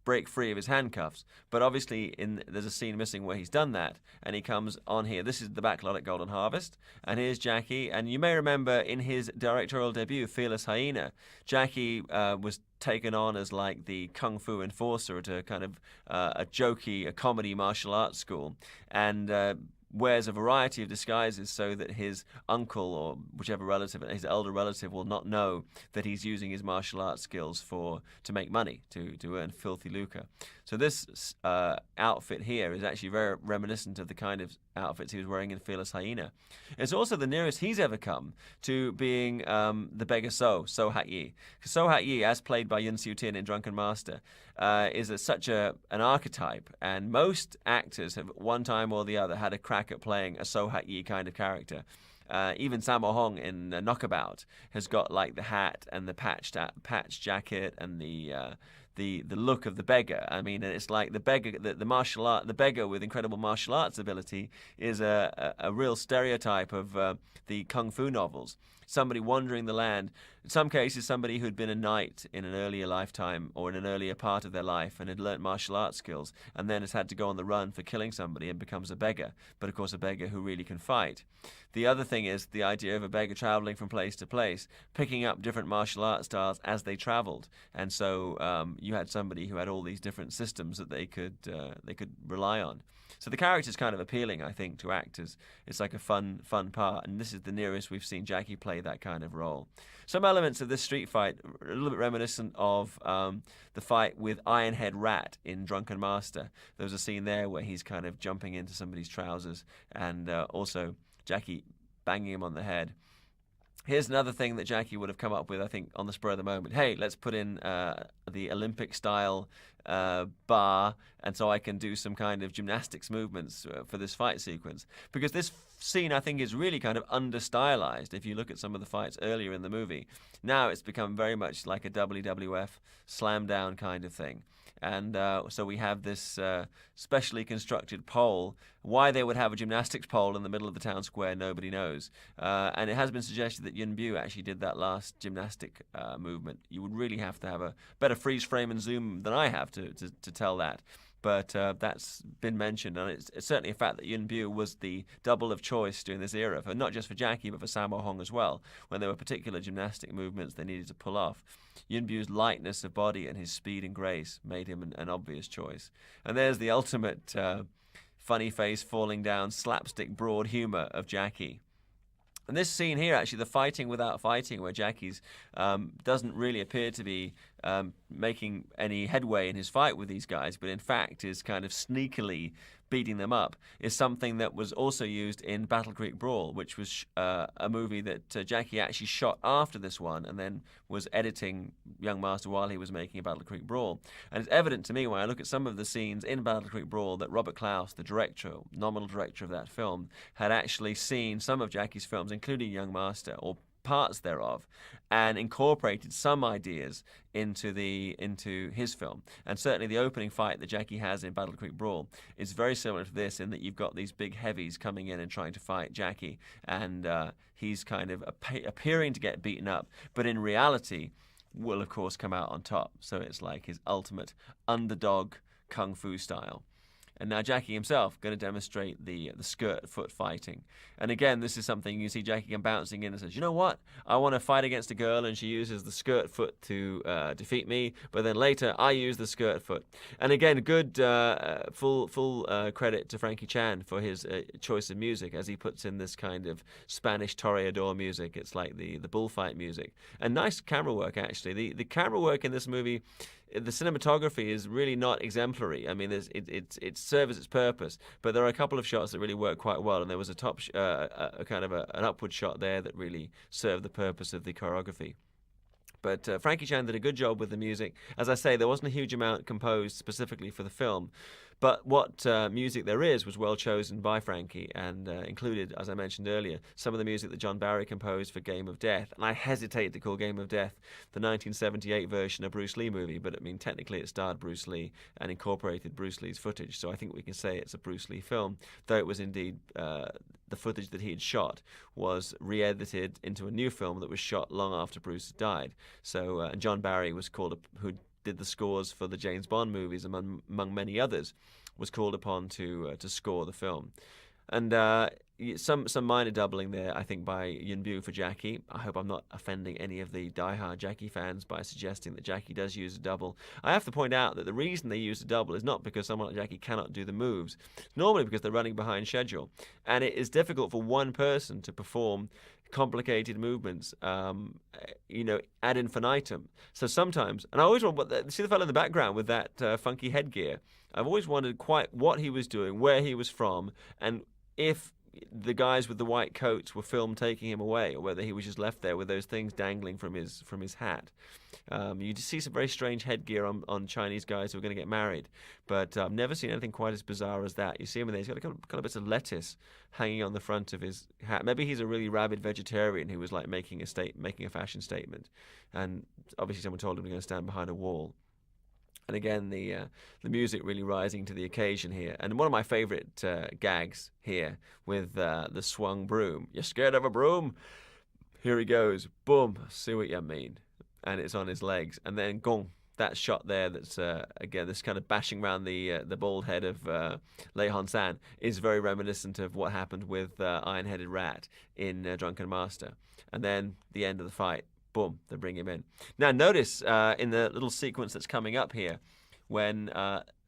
A: break free of his handcuffs, but obviously there's a scene missing where he's done that, and he comes on here. This is the backlot at Golden Harvest, and here's Jackie. And you may remember in his directorial debut, Fearless Hyena, Jackie was taken on as like the kung fu enforcer at a kind of a comedy martial arts school, and wears a variety of disguises so that his uncle or whichever relative, his elder relative, will not know that he's using his martial arts skills to make money, to earn filthy lucre. So this outfit here is actually very reminiscent of the kind of outfits he was wearing in Fearless Hyena. It's also the nearest he's ever come to being the beggar So Hat Yi. So Hat Yi, as played by Yun Siu Tin in Drunken Master, is such an archetype, and most actors have one time or the other had a crack at playing a So Hat Yi kind of character. Even Sammo Hung in Knockabout has got like the hat and the patch jacket and the look of the beggar. I mean, it's like the beggar, the beggar with incredible martial arts ability is a real stereotype of the kung fu novels. Somebody wandering the land, in some cases somebody who'd been a knight in an earlier lifetime or in an earlier part of their life and had learnt martial arts skills and then has had to go on the run for killing somebody and becomes a beggar, but of course a beggar who really can fight. The other thing is the idea of a beggar traveling from place to place, picking up different martial arts styles as they traveled, and so you had somebody who had all these different systems that they could rely on. So the character's kind of appealing, I think, to actors. It's like a fun part, and this is the nearest we've seen Jackie play that kind of role. Some elements of this street fight are a little bit reminiscent of the fight with Ironhead Rat in Drunken Master. There was a scene there where he's kind of jumping into somebody's trousers, and also Jackie banging him on the head. Here's another thing that Jackie would have come up with, I think, on the spur of the moment. Hey, let's put in the Olympic-style bar, and so I can do some kind of gymnastics movements for this fight sequence. Because this scene, I think, is really kind of under-stylized. If you look at some of the fights earlier in the movie, now it's become very much like a WWF slam-down kind of thing. And so we have this specially constructed pole. Why they would have a gymnastics pole in the middle of the town square, nobody knows. And it has been suggested that Yun Bu actually did that last gymnastic movement. You would really have to have a better freeze frame and zoom than I have to tell that. But that's been mentioned, and it's certainly a fact that Yun Bu was the double of choice during this era, for not just for Jackie, but for Sammo Hung as well, when there were particular gymnastic movements they needed to pull off. Yun Bu's lightness of body and his speed and grace made him an obvious choice. And there's the ultimate funny face, falling down, slapstick broad humor of Jackie. And this scene here, actually, the fighting without fighting, where Jackie's doesn't really appear to be making any headway in his fight with these guys, but in fact is kind of sneakily beating them up, is something that was also used in Battle Creek Brawl, which was a movie that Jackie actually shot after this one and then was editing Young Master while he was making Battle Creek Brawl. And it's evident to me when I look at some of the scenes in Battle Creek Brawl that Robert Clouse, the director, nominal director of that film, had actually seen some of Jackie's films, including Young Master, or parts thereof, and incorporated some ideas into his film. And certainly the opening fight that Jackie has in Battle Creek Brawl is very similar to this, in that you've got these big heavies coming in and trying to fight Jackie, and he's kind of appearing to get beaten up, but in reality will of course come out on top. So it's like his ultimate underdog kung fu style. And now Jackie himself going to demonstrate the skirt foot fighting. And again, this is something you see Jackie come bouncing in and says, you know what? I want to fight against a girl, and she uses the skirt foot to defeat me. But then later, I use the skirt foot. And again, good full credit to Frankie Chan for his choice of music, as he puts in this kind of Spanish toreador music. It's like the bullfight music. And nice camera work, actually. The camera work in this movie, the cinematography is really not exemplary. I mean, it serves its purpose, but there are a couple of shots that really work quite well, and there was a kind of an upward shot there that really served the purpose of the choreography. But Frankie Chan did a good job with the music. As I say, there wasn't a huge amount composed specifically for the film, but what music there is was well chosen by Frankie, and included, as I mentioned earlier, some of the music that John Barry composed for Game of Death. And I hesitate to call Game of Death the 1978 version of Bruce Lee movie, but I mean, technically it starred Bruce Lee and incorporated Bruce Lee's footage, so I think we can say it's a Bruce Lee film, though it was indeed the footage that he had shot was re-edited into a new film that was shot long after Bruce had died. So and John Barry was called who did the scores for the James Bond movies, among many others, was called upon to score the film. And some minor doubling there, I think, by Yunbu for Jackie. I hope I'm not offending any of the diehard Jackie fans by suggesting that Jackie does use a double. I have to point out that the reason they use a double is not because someone like Jackie cannot do the moves. It's normally because they're running behind schedule. And it is difficult for one person to perform complicated movements, ad infinitum. So sometimes, and I always wonder, see the fellow in the background with that funky headgear? I've always wondered quite what he was doing, where he was from, and if the guys with the white coats were filmed taking him away, or whether he was just left there with those things dangling from his hat. You see some very strange headgear on Chinese guys who are going to get married, but I've never seen anything quite as bizarre as that. You see him in there, he's got a couple of bits of lettuce hanging on the front of his hat. Maybe he's a really rabid vegetarian who was like making a fashion statement, and obviously someone told him to go stand behind a wall. And again, the music really rising to the occasion here. And one of my favourite gags here with the swung broom. You're scared of a broom? Here he goes. Boom. See what you mean. And it's on his legs. And then gong. That shot there that's, again, this kind of bashing around the bald head of Lei Hon San is very reminiscent of what happened with Iron-Headed Rat in Drunken Master. And then the end of the fight. Boom, they bring him in. Now notice in the little sequence that's coming up here, when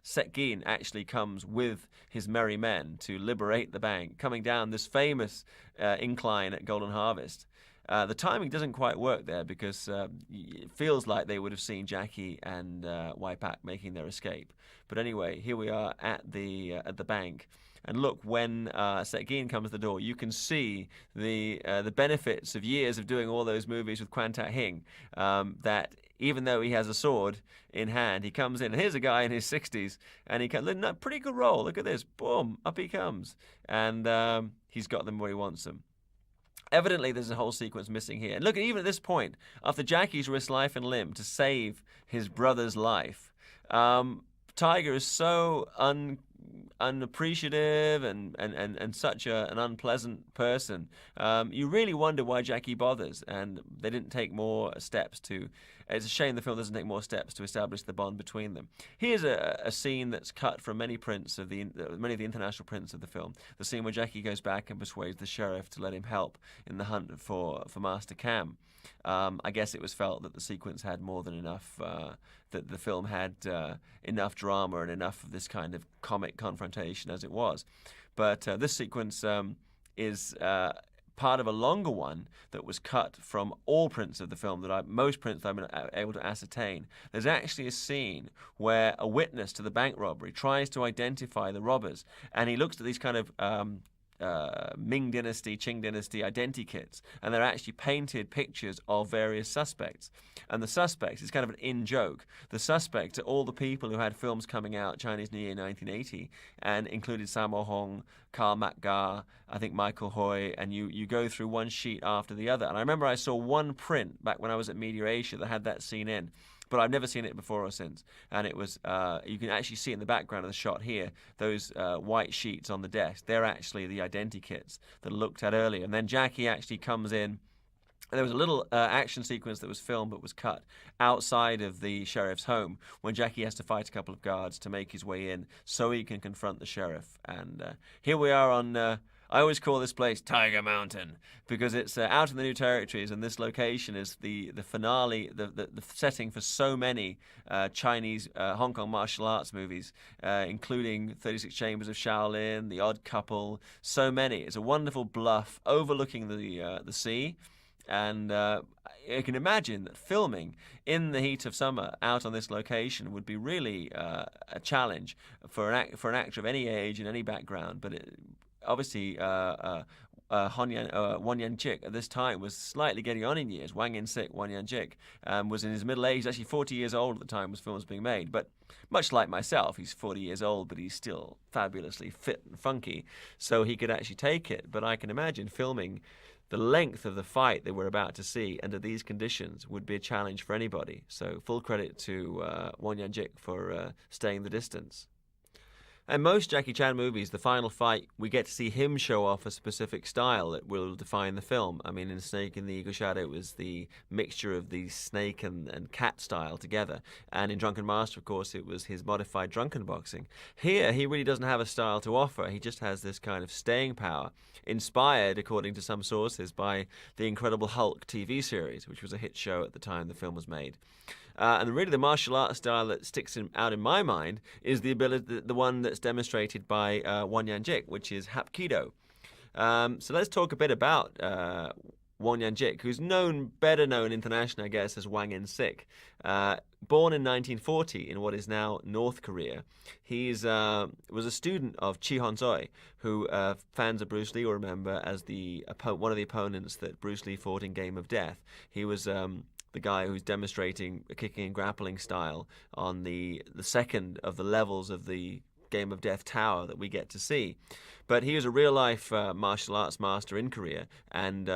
A: Sekgin actually comes with his merry men to liberate the bank, coming down this famous incline at Golden Harvest. The timing doesn't quite work there because it feels like they would have seen Jackie and Wai Pak making their escape. But anyway, here we are at the bank. And look, when Sekgin comes to the door, you can see the benefits of years of doing all those movies with Quan Tak Hing. That even though he has a sword in hand, he comes in, and here's a guy in his 60s, and he can pretty good role. Look at this, boom, up he comes, and he's got them where he wants them. Evidently, there's a whole sequence missing here. And look, even at this point, after Jackie's risked life and limb to save his brother's life, Tiger is so unappreciative and such an unpleasant person. You really wonder why Jackie bothers, and they didn't take more steps to. It's a shame the film doesn't take more steps to establish the bond between them. Here's a scene that's cut from many of the international prints of the film. The scene where Jackie goes back and persuades the sheriff to let him help in the hunt for Master Cam. I guess it was felt that the sequence had more than enough, that the film had enough drama and enough of this kind of comic confrontation as it was. But this sequence is part of a longer one that was cut from all prints of the film, most prints that I've been able to ascertain. There's actually a scene where a witness to the bank robbery tries to identify the robbers, and he looks at these kind of Ming Dynasty, Qing Dynasty identikits, and they're actually painted pictures of various suspects. And the suspects, it's kind of an in-joke, the suspects are all the people who had films coming out Chinese New Year 1980, and included Sammo Hung, Karl Makgar, I think Michael Hoy, and you go through one sheet after the other. And I remember I saw one print back when I was at Media Asia that had that scene in, but I've never seen it before or since. And it was, you can actually see in the background of the shot here, those white sheets on the desk. They're actually the identikits that I looked at earlier. And then Jackie actually comes in. And there was a little action sequence that was filmed but was cut outside of the sheriff's home when Jackie has to fight a couple of guards to make his way in so he can confront the sheriff. And here we are on... I always call this place Tiger Mountain because it's out in the New Territories, and this location is the finale, the setting for so many Chinese Hong Kong martial arts movies, including 36 Chambers of Shaolin, The Odd Couple, so many. It's a wonderful bluff overlooking the sea. And you can imagine that filming in the heat of summer out on this location would be really a challenge for an actor of any age and any background. But obviously, Wang Yanjik at this time was slightly getting on in years. Wang Yansik, Wang Yanjik, was in his middle age. He's actually 40 years old at the time this film was being made. But much like myself, he's 40 years old, but he's still fabulously fit and funky, so he could actually take it. But I can imagine filming the length of the fight that we're about to see under these conditions would be a challenge for anybody. So full credit to Wang Yanjik for staying the distance. And most Jackie Chan movies, the final fight, we get to see him show off a specific style that will define the film. I mean, in Snake in the Eagle Shadow, it was the mixture of the snake and cat style together. And in Drunken Master, of course, it was his modified drunken boxing. Here, he really doesn't have a style to offer. He just has this kind of staying power, inspired, according to some sources, by the Incredible Hulk TV series, which was a hit show at the time the film was made. And really, the martial arts style that sticks out in my mind is the ability, the one that's demonstrated by Wan Yanjik, which is Hapkido. So let's talk a bit about Wan Yanjik, who's better known internationally, I guess, as Wang In-sik. Born in 1940 in what is now North Korea, he was a student of Chi Hon-soi, who fans of Bruce Lee will remember as one of the opponents that Bruce Lee fought in Game of Death. He was the guy who's demonstrating a kicking and grappling style on the second of the levels of the Game of Death tower that we get to see. But he was a real-life martial arts master in Korea and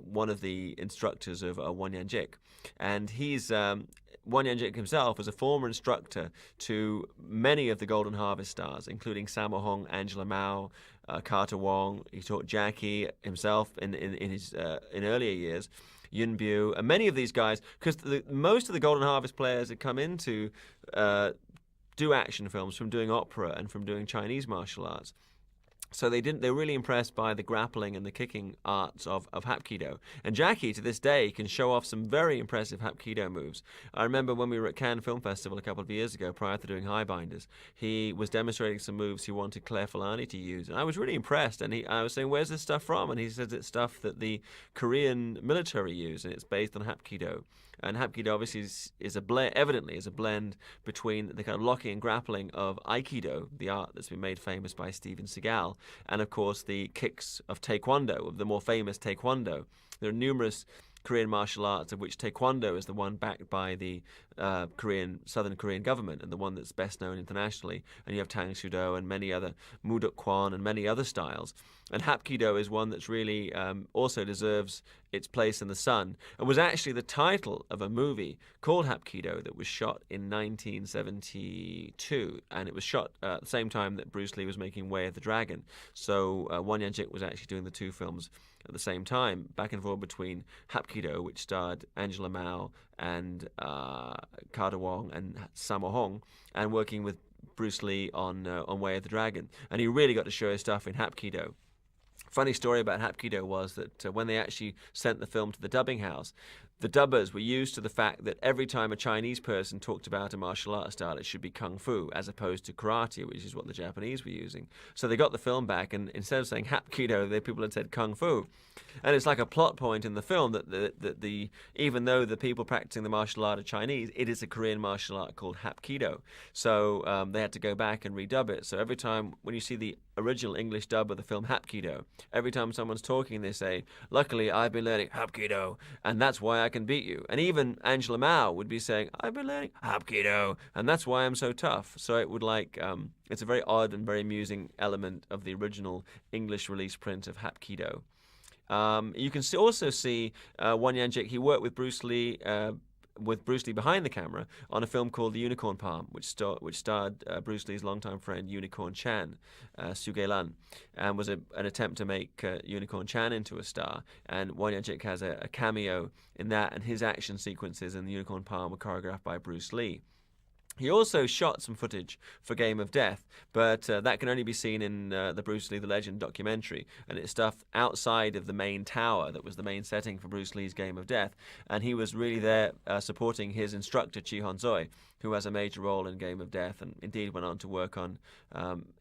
A: one of the instructors of Wan Yanjik. And Wan Yanjik himself was a former instructor to many of the Golden Harvest stars, including Sammo Hung, Angela Mao, Carter Wong. He taught Jackie himself in earlier years. Yun Bu, and many of these guys, because most of the Golden Harvest players had come into do action films from doing opera and from doing Chinese martial arts. So they were really impressed by the grappling and the kicking arts of Hapkido. And Jackie, to this day, can show off some very impressive Hapkido moves. I remember when we were at Cannes Film Festival a couple of years ago, prior to doing Highbinders, he was demonstrating some moves he wanted Claire Filani to use. And I was really impressed. And I was saying, where's this stuff from? And he says it's stuff that the Korean military use, and it's based on Hapkido. And Hapkido obviously evidently is a blend between the kind of locking and grappling of Aikido, the art that's been made famous by Steven Seagal, and of course the kicks of Taekwondo, of the more famous Taekwondo. There are numerous Korean martial arts, of which Taekwondo is the one backed by the Southern Korean government and the one that's best known internationally. And you have Tang Sudo and many other Mudok Kwon and many other styles. And Hapkido is one that's really also deserves its place in the sun, and was actually the title of a movie called Hapkido that was shot in 1972, and it was shot at the same time that Bruce Lee was making Way of the Dragon. So Wan Yanjik was actually doing the two films at the same time, back and forth between Hapkido, which starred Angela Mao and Carter Wong and Sammo Hung, and working with Bruce Lee on Way of the Dragon. And he really got to show his stuff in Hapkido. Funny story about Hapkido was that when they actually sent the film to the dubbing house, the dubbers were used to the fact that every time a Chinese person talked about a martial arts style, it should be kung fu, as opposed to karate, which is what the Japanese were using. So they got the film back, and instead of saying Hapkido, people had said kung fu. And it's like a plot point in the film that even though the people practicing the martial art are Chinese, it is a Korean martial art called Hapkido. So they had to go back and redub it. So every time when you see the original English dub of the film Hapkido, every time someone's talking, they say, "Luckily, I've been learning Hapkido, and that's why I can beat you." And even Angela Mao would be saying, "I've been learning Hapkido, and that's why I'm so tough." So it would it's a very odd and very amusing element of the original English release print of Hapkido. You can also see Wan Yanjik. He worked with Bruce Lee behind the camera on a film called The Unicorn Palm, which starred Bruce Lee's longtime friend Unicorn Chan, Suge Lan, and was an attempt to make Unicorn Chan into a star. And Wan Yanjik has a cameo in that, and his action sequences in The Unicorn Palm were choreographed by Bruce Lee. He also shot some footage for Game of Death, but that can only be seen in the Bruce Lee the Legend documentary, and it's stuff outside of the main tower that was the main setting for Bruce Lee's Game of Death, and he was really there supporting his instructor Chi Hon-soi, who has a major role in Game of Death and indeed went on to work on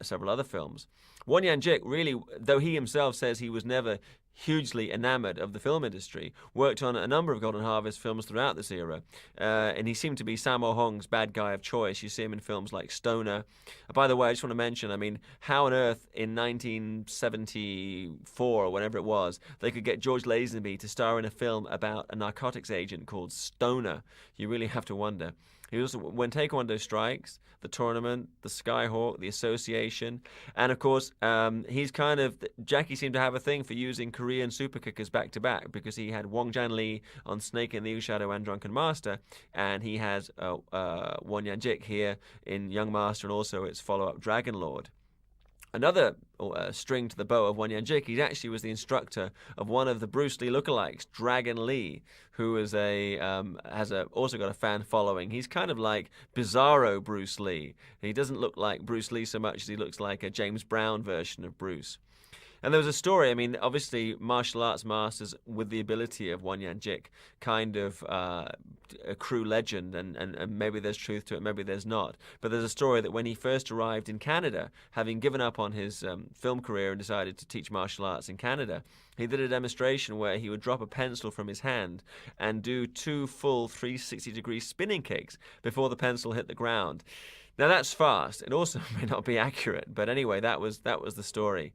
A: several other films. Wan Yanjik really, though he himself says he was never hugely enamored of the film industry, worked on a number of Golden Harvest films throughout this era, and he seemed to be Sammo Hung's bad guy of choice. You see him in films like Stoner. By the way, I just want to mention, how on earth in 1974 or whenever it was, they could get George Lazenby to star in a film about a narcotics agent called Stoner? You really have to wonder. He also, when Taekwondo strikes, the tournament, the Skyhawk, the association, and of course, he's kind of, Jackie seemed to have a thing for using Korean super kickers back to back, because he had Wong Jan Lee on Snake in the Eel Shadow and Drunken Master, and he has Won Yan Jik here in Young Master, and also its follow-up Dragon Lord. Another string to the bow of Won Yan Jik, he actually was the instructor of one of the Bruce Lee lookalikes, Dragon Lee, who is also got a fan following. He's kind of like Bizarro Bruce Lee. He doesn't look like Bruce Lee so much as he looks like a James Brown version of Bruce. And there was a story, I mean, obviously martial arts masters with the ability of Won Yan Jik kind of accrue legend, and maybe there's truth to it, maybe there's not. But there's a story that when he first arrived in Canada, having given up on his film career and decided to teach martial arts in Canada, he did a demonstration where he would drop a pencil from his hand and do 2 full 360-degree spinning kicks before the pencil hit the ground. Now that's fast. It also may not be accurate, but anyway, that was the story.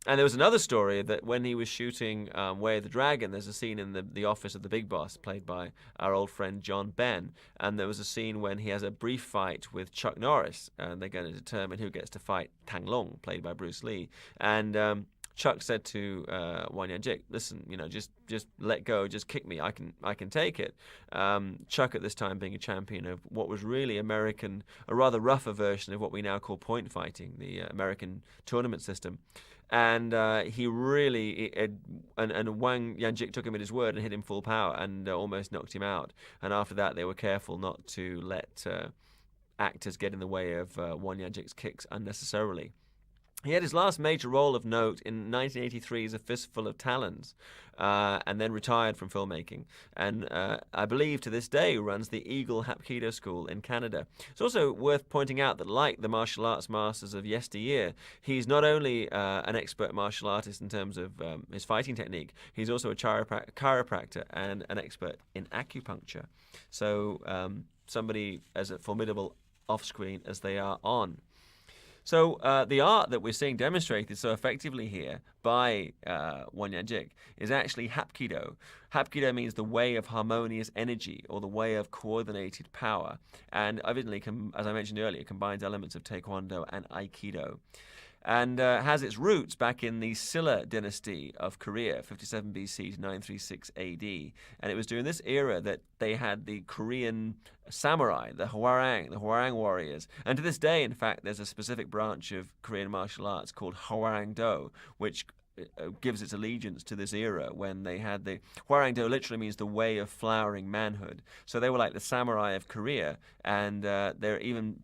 A: And there was another story that when he was shooting Way of the Dragon, there's a scene in the office of the Big Boss, played by our old friend John Ben, and there was a scene when he has a brief fight with Chuck Norris, and they're going to determine who gets to fight Tang Long, played by Bruce Lee. And Chuck said to Won Yan Jik, "Listen, just let go, just kick me. I can take it." Chuck at this time being a champion of what was really a rather rougher version of what we now call point fighting, the American tournament system. And he really, and Won Yan Jik took him at his word and hit him full power and almost knocked him out. And after that, they were careful not to let actors get in the way of Won Yan Jik's kicks unnecessarily. He had his last major role of note in 1983's A Fistful of Talons, and then retired from filmmaking. And I believe to this day runs the Eagle Hapkido School in Canada. It's also worth pointing out that, like the martial arts masters of yesteryear, he's not only an expert martial artist in terms of his fighting technique, he's also a chiropractor and an expert in acupuncture. So somebody as formidable off-screen as they are on. So the art that we're seeing demonstrated so effectively here by Won Yan Jik is actually Hapkido. Hapkido means the way of harmonious energy, or the way of coordinated power, and evidently, as I mentioned earlier, combines elements of Taekwondo and Aikido, and has its roots back in the Silla dynasty of Korea, 57 BC to 936 AD. And it was during this era that they had the Korean samurai, the Hwarang warriors. And to this day, in fact, there's a specific branch of Korean martial arts called Hwarang-do, which gives its allegiance to this era when they had the Hwarang-do literally means the way of flowering manhood. So they were like the samurai of Korea, and they're even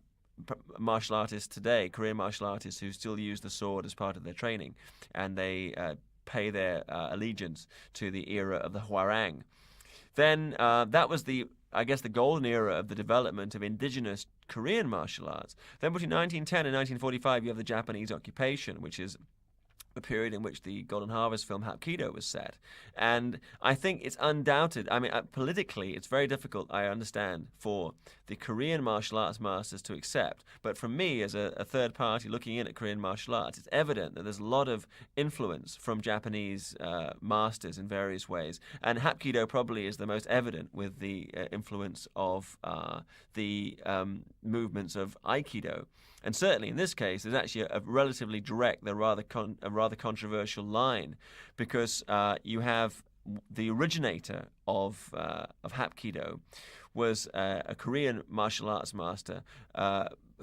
A: martial artists today, Korean martial artists, who still use the sword as part of their training, and they pay their allegiance to the era of the Hwarang. Then that was the golden era of the development of indigenous Korean martial arts. Then between 1910 and 1945, you have the Japanese occupation, which is the period in which the Golden Harvest film Hapkido was set. And I think it's undoubted, politically it's very difficult, I understand, for the Korean martial arts masters to accept, but from me as a third party looking in at Korean martial arts, it's evident that there's a lot of influence from Japanese masters in various ways, and Hapkido probably is the most evident, with the influence of the movements of Aikido. And certainly in this case, there's actually a relatively direct, a rather controversial line, because you have the originator of Hapkido was a Korean martial arts master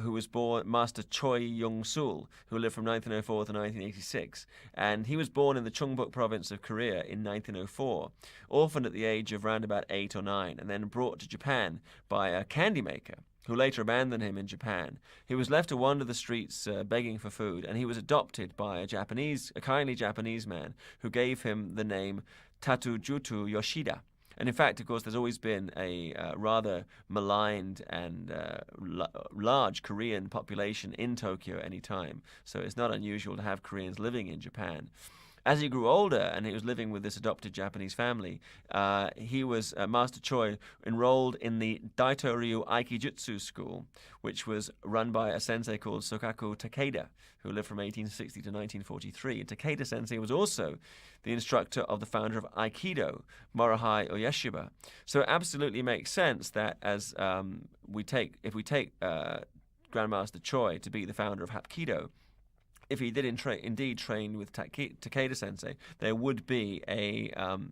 A: who was born, Master Choi Young-sul, who lived from 1904 to 1986. And he was born in the Chungbuk province of Korea in 1904, orphaned at the age of around about 8 or 9, and then brought to Japan by a candy maker, who later abandoned him in Japan. He was left to wander the streets begging for food, and he was adopted by a kindly Japanese man who gave him the name Tatujutu Yoshida. And in fact, of course, there's always been a rather maligned and large Korean population in Tokyo at any time, so it's not unusual to have Koreans living in Japan. As he grew older and he was living with this adopted Japanese family, Master Choi enrolled in the Daito-ryu Aikijutsu school, which was run by a sensei called Sokaku Takeda, who lived from 1860 to 1943. And Takeda sensei was also the instructor of the founder of Aikido, Morihei Ueshiba. So it absolutely makes sense that if we take Grandmaster Choi to be the founder of Hapkido, if he did indeed train with Takeda Sensei, there would be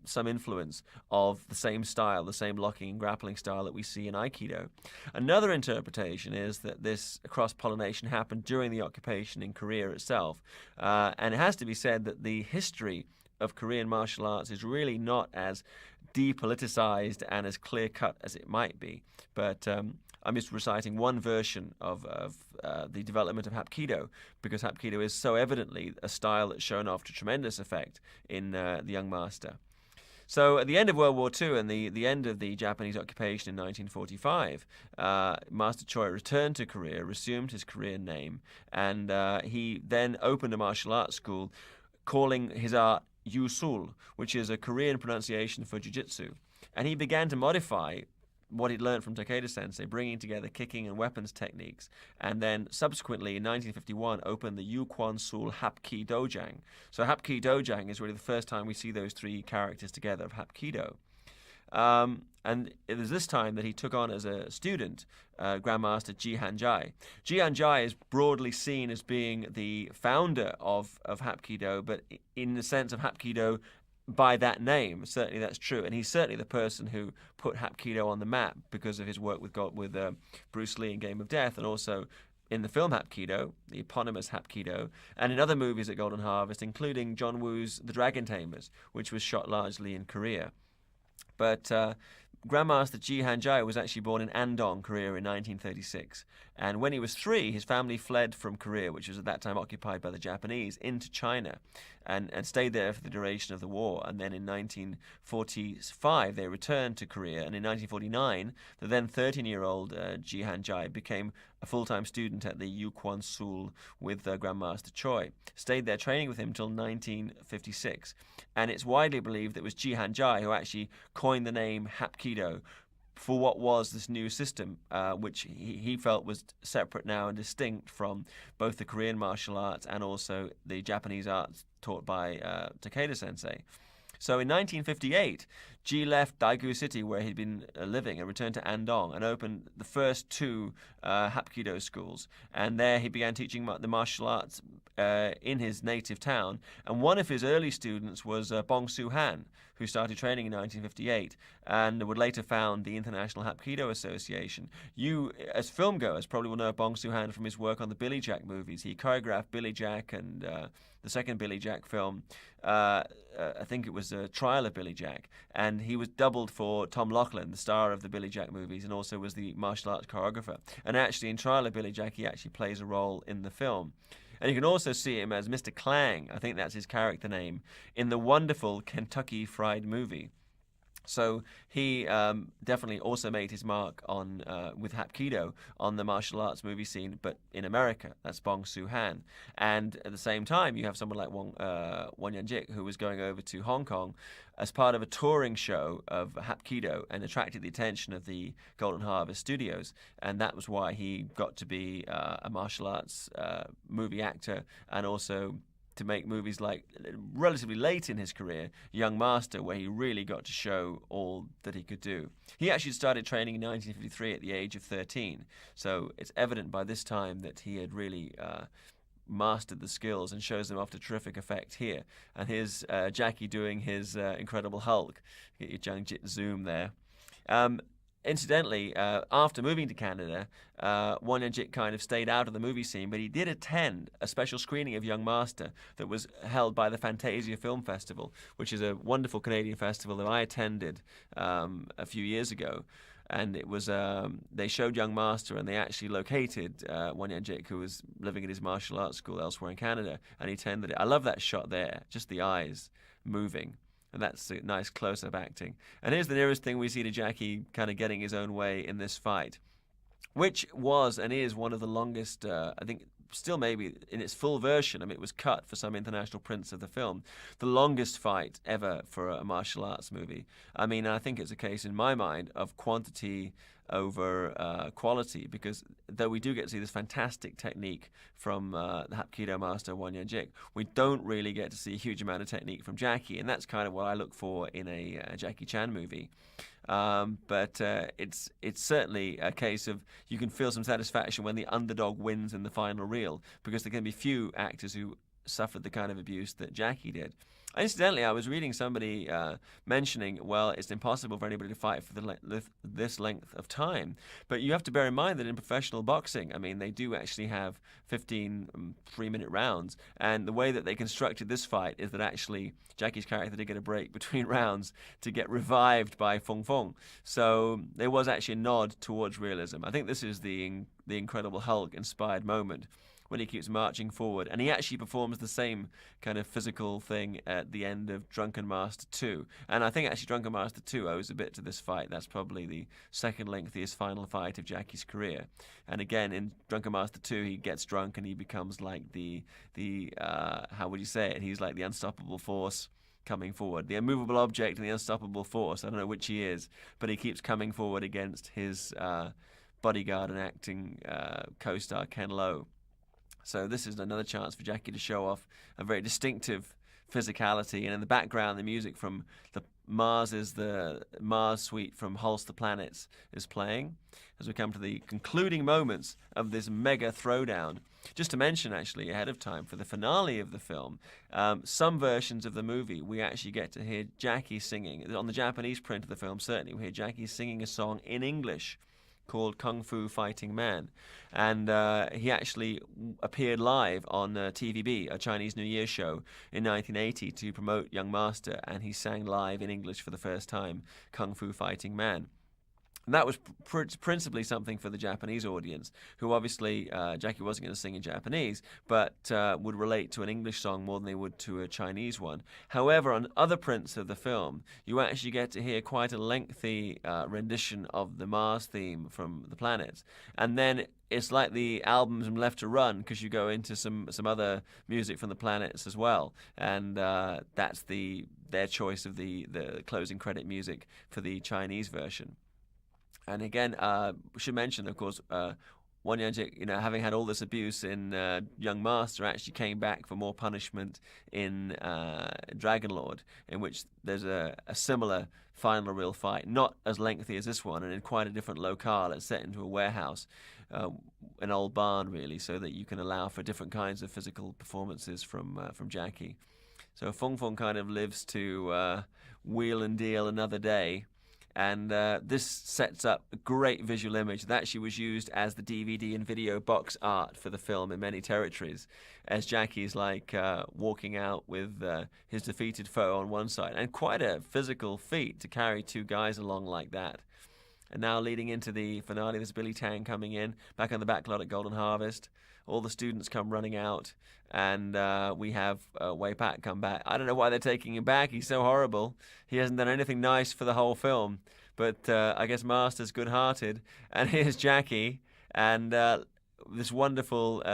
A: some influence of the same style, the same locking and grappling style that we see in Aikido. Another interpretation is that this cross-pollination happened during the occupation in Korea itself. And it has to be said that the history of Korean martial arts is really not as depoliticized and as clear-cut as it might be. But I'm just reciting one version of the development of Hapkido, because Hapkido is so evidently a style that's shown off to tremendous effect in the young master. So at the end of World War II and the end of the Japanese occupation in 1945, Master Choi returned to Korea, resumed his Korean name, and he then opened a martial arts school calling his art Yusul, which is a Korean pronunciation for jiu-jitsu. And he began to modify what he'd learned from Takeda Sensei, bringing together kicking and weapons techniques, and then subsequently in 1951 opened the Yukwon Sul Hapki Dojang. So Hapki Dojang is really the first time we see those three characters together of Hapkido. And it was this time that he took on as a student Grandmaster Ji Hanjai. Ji Hanjai is broadly seen as being the founder of Hapkido, but in the sense of Hapkido by that name, certainly that's true. And he's certainly the person who put Hapkido on the map because of his work with Bruce Lee in Game of Death, and also in the film Hapkido, the eponymous Hapkido, and in other movies at Golden Harvest, including John Woo's The Dragon Tamers, which was shot largely in Korea. But Grandmaster Ji Hanjai was actually born in Andong, Korea in 1936. And when he was 3, his family fled from Korea, which was at that time occupied by the Japanese, into China and stayed there for the duration of the war. And then in 1945, they returned to Korea. And in 1949, the then 13-year-old Ji Hanjai became a full-time student at the Yukwon Sul with Grandmaster Choi. Stayed there training with him until 1956. And it's widely believed that it was Ji Hanjai who actually coined the name Hapkido for what was this new system, which he felt was separate now and distinct from both the Korean martial arts and also the Japanese arts taught by Takeda Sensei. So in 1958, Ji left Daegu City, where he'd been living, and returned to Andong and opened the first 2 Hapkido schools. And there he began teaching the martial arts in his native town. And one of his early students was Bong Soo-han, who started training in 1958 and would later found the International Hapkido Association. You, as filmgoers, probably will know Bong Soo-han from his work on the Billy Jack movies. He choreographed Billy Jack and the second Billy Jack film. I think it was a Trial of Billy Jack, and he was doubled for Tom Laughlin, the star of the Billy Jack movies, and also was the martial arts choreographer. And actually in Trial of Billy Jack, he actually plays a role in the film. And you can also see him as Mr. Clang, I think that's his character name, in the wonderful Kentucky Fried Movie. So he definitely also made his mark on with Hapkido on the martial arts movie scene, but in America. That's Bong Soo-han. And at the same time, you have someone like Won Yan-jik, who was going over to Hong Kong as part of a touring show of Hapkido and attracted the attention of the Golden Harvest Studios. And that was why he got to be a martial arts movie actor, and also to make movies like, relatively late in his career, Young Master, where he really got to show all that he could do. He actually started training in 1953 at the age of 13, so it's evident by this time that he had really mastered the skills, and shows them off to terrific effect here. And here's Jackie doing his Incredible Hulk. Get your Jung Jit zoom there. Incidentally, after moving to Canada, Won Yan-jik kind of stayed out of the movie scene, but he did attend a special screening of Young Master that was held by the Fantasia Film Festival, which is a wonderful Canadian festival that I attended a few years ago. And it was they showed Young Master, and they actually located Won Yan-jik, who was living at his martial arts school elsewhere in Canada, and he attended it. I love that shot there, just the eyes moving. And that's a nice close-up acting. And here's the nearest thing we see to Jackie kind of getting his own way in this fight, which was and is one of the longest, I think, still maybe in its full version, I mean, it was cut for some international prints of the film, the longest fight ever for a martial arts movie. I mean, I think it's a case in my mind of quantity over quality, because though we do get to see this fantastic technique from the Hapkido master Wan Yan-jik, we don't really get to see a huge amount of technique from Jackie, and that's kind of what I look for in a Jackie Chan movie. But it's certainly a case of you can feel some satisfaction when the underdog wins in the final reel, because there can be few actors who suffered the kind of abuse that Jackie did. Incidentally, I was reading somebody mentioning, well, it's impossible for anybody to fight for this length of time. But you have to bear in mind that in professional boxing, I mean, they do actually have 15 3-minute rounds. And the way that they constructed this fight is that actually Jackie's character did get a break between rounds to get revived by Feng Feng. So there was actually a nod towards realism. I think this is the Incredible Hulk-inspired moment when he keeps marching forward. And he actually performs the same kind of physical thing at the end of Drunken Master 2. And I think actually Drunken Master 2 owes a bit to this fight. That's probably the second lengthiest final fight of Jackie's career. And again, in Drunken Master 2, he gets drunk and he becomes like the how would you say it? He's like the unstoppable force coming forward. The immovable object and the unstoppable force. I don't know which he is, but he keeps coming forward against his bodyguard and acting co-star Ken Lo. So this is another chance for Jackie to show off a very distinctive physicality. And in the background, the music from the Mars suite from Holster Planets is playing as we come to the concluding moments of this mega throwdown. Just to mention, actually, ahead of time, for the finale of the film, some versions of the movie, we actually get to hear Jackie singing. On the Japanese print of the film, certainly, we hear Jackie singing a song in English called Kung Fu Fighting Man. And he actually appeared live on TVB, a Chinese New Year show, in 1980 to promote Young Master, and he sang live in English for the first time, Kung Fu Fighting Man. And that was principally something for the Japanese audience, who obviously, Jackie wasn't going to sing in Japanese, but would relate to an English song more than they would to a Chinese one. However, on other prints of the film, you actually get to hear quite a lengthy rendition of the Mars theme from the planets. And then it's like the album's left to run, because you go into some other music from the planets as well. And that's their choice of the closing credit music for the Chinese version. And again, we should mention, of course, Wan Yan-jik, having had all this abuse in Young Master, actually came back for more punishment in Dragon Lord, in which there's a similar final real fight, not as lengthy as this one, and in quite a different locale. It's set into a warehouse, an old barn, really, so that you can allow for different kinds of physical performances from Jackie. So Feng Feng kind of lives to wheel and deal another day. And this sets up a great visual image that actually was used as the DVD and video box art for the film in many territories, as Jackie's like walking out with his defeated foe on one side. And quite a physical feat to carry two guys along like that. And now leading into the finale, there's Billy Tang coming in, back on the backlot at Golden Harvest. All the students come running out, and we have Wei Pat come back. I don't know why they're taking him back. He's so horrible. He hasn't done anything nice for the whole film. But I guess Master's good-hearted. And here's Jackie, and this wonderful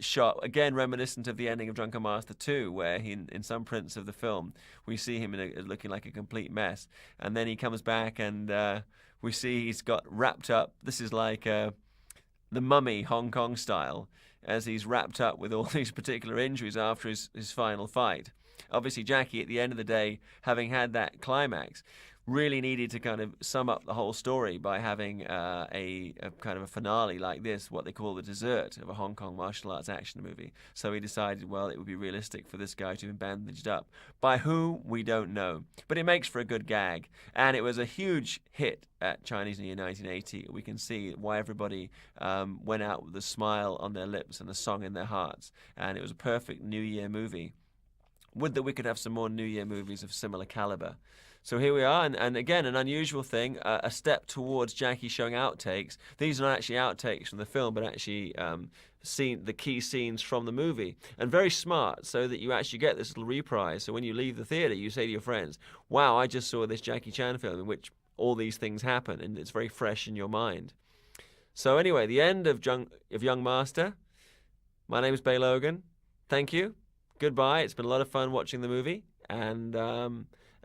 A: shot, again reminiscent of the ending of Drunken Master 2, where he, in some prints of the film, we see him looking like a complete mess. And then he comes back, and we see he's got wrapped up. This is like the Mummy, Hong Kong style, as he's wrapped up with all these particular injuries after his final fight. Obviously, Jackie, at the end of the day, having had that climax, really needed to kind of sum up the whole story by having a kind of a finale like this, what they call the dessert of a Hong Kong martial arts action movie. So he decided, well, it would be realistic for this guy to be bandaged up. By who, we don't know. But it makes for a good gag. And it was a huge hit at Chinese New Year 1980. We can see why everybody went out with a smile on their lips and a song in their hearts. And it was a perfect New Year movie. Would that we could have some more New Year movies of similar caliber. So here we are, and again, an unusual thing, a step towards Jackie showing outtakes. These are not actually outtakes from the film, but actually the key scenes from the movie. And very smart, so that you actually get this little reprise. So when you leave the theater, you say to your friends, wow, I just saw this Jackie Chan film in which all these things happen, and it's very fresh in your mind. So anyway, the end of Young Master, My name is Bay Logan. Thank you. Goodbye. It's been a lot of fun watching the movie. And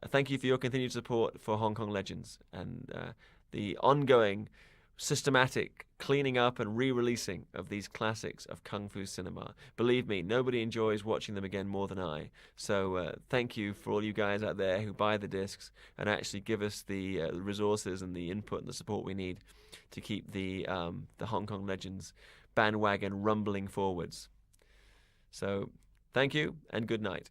A: thank you for your continued support for Hong Kong Legends and the ongoing systematic cleaning up and re-releasing of these classics of Kung Fu cinema. Believe me, nobody enjoys watching them again more than I. So thank you for all you guys out there who buy the discs and actually give us the resources and the input and the support we need to keep the Hong Kong Legends bandwagon rumbling forwards. So thank you and good night.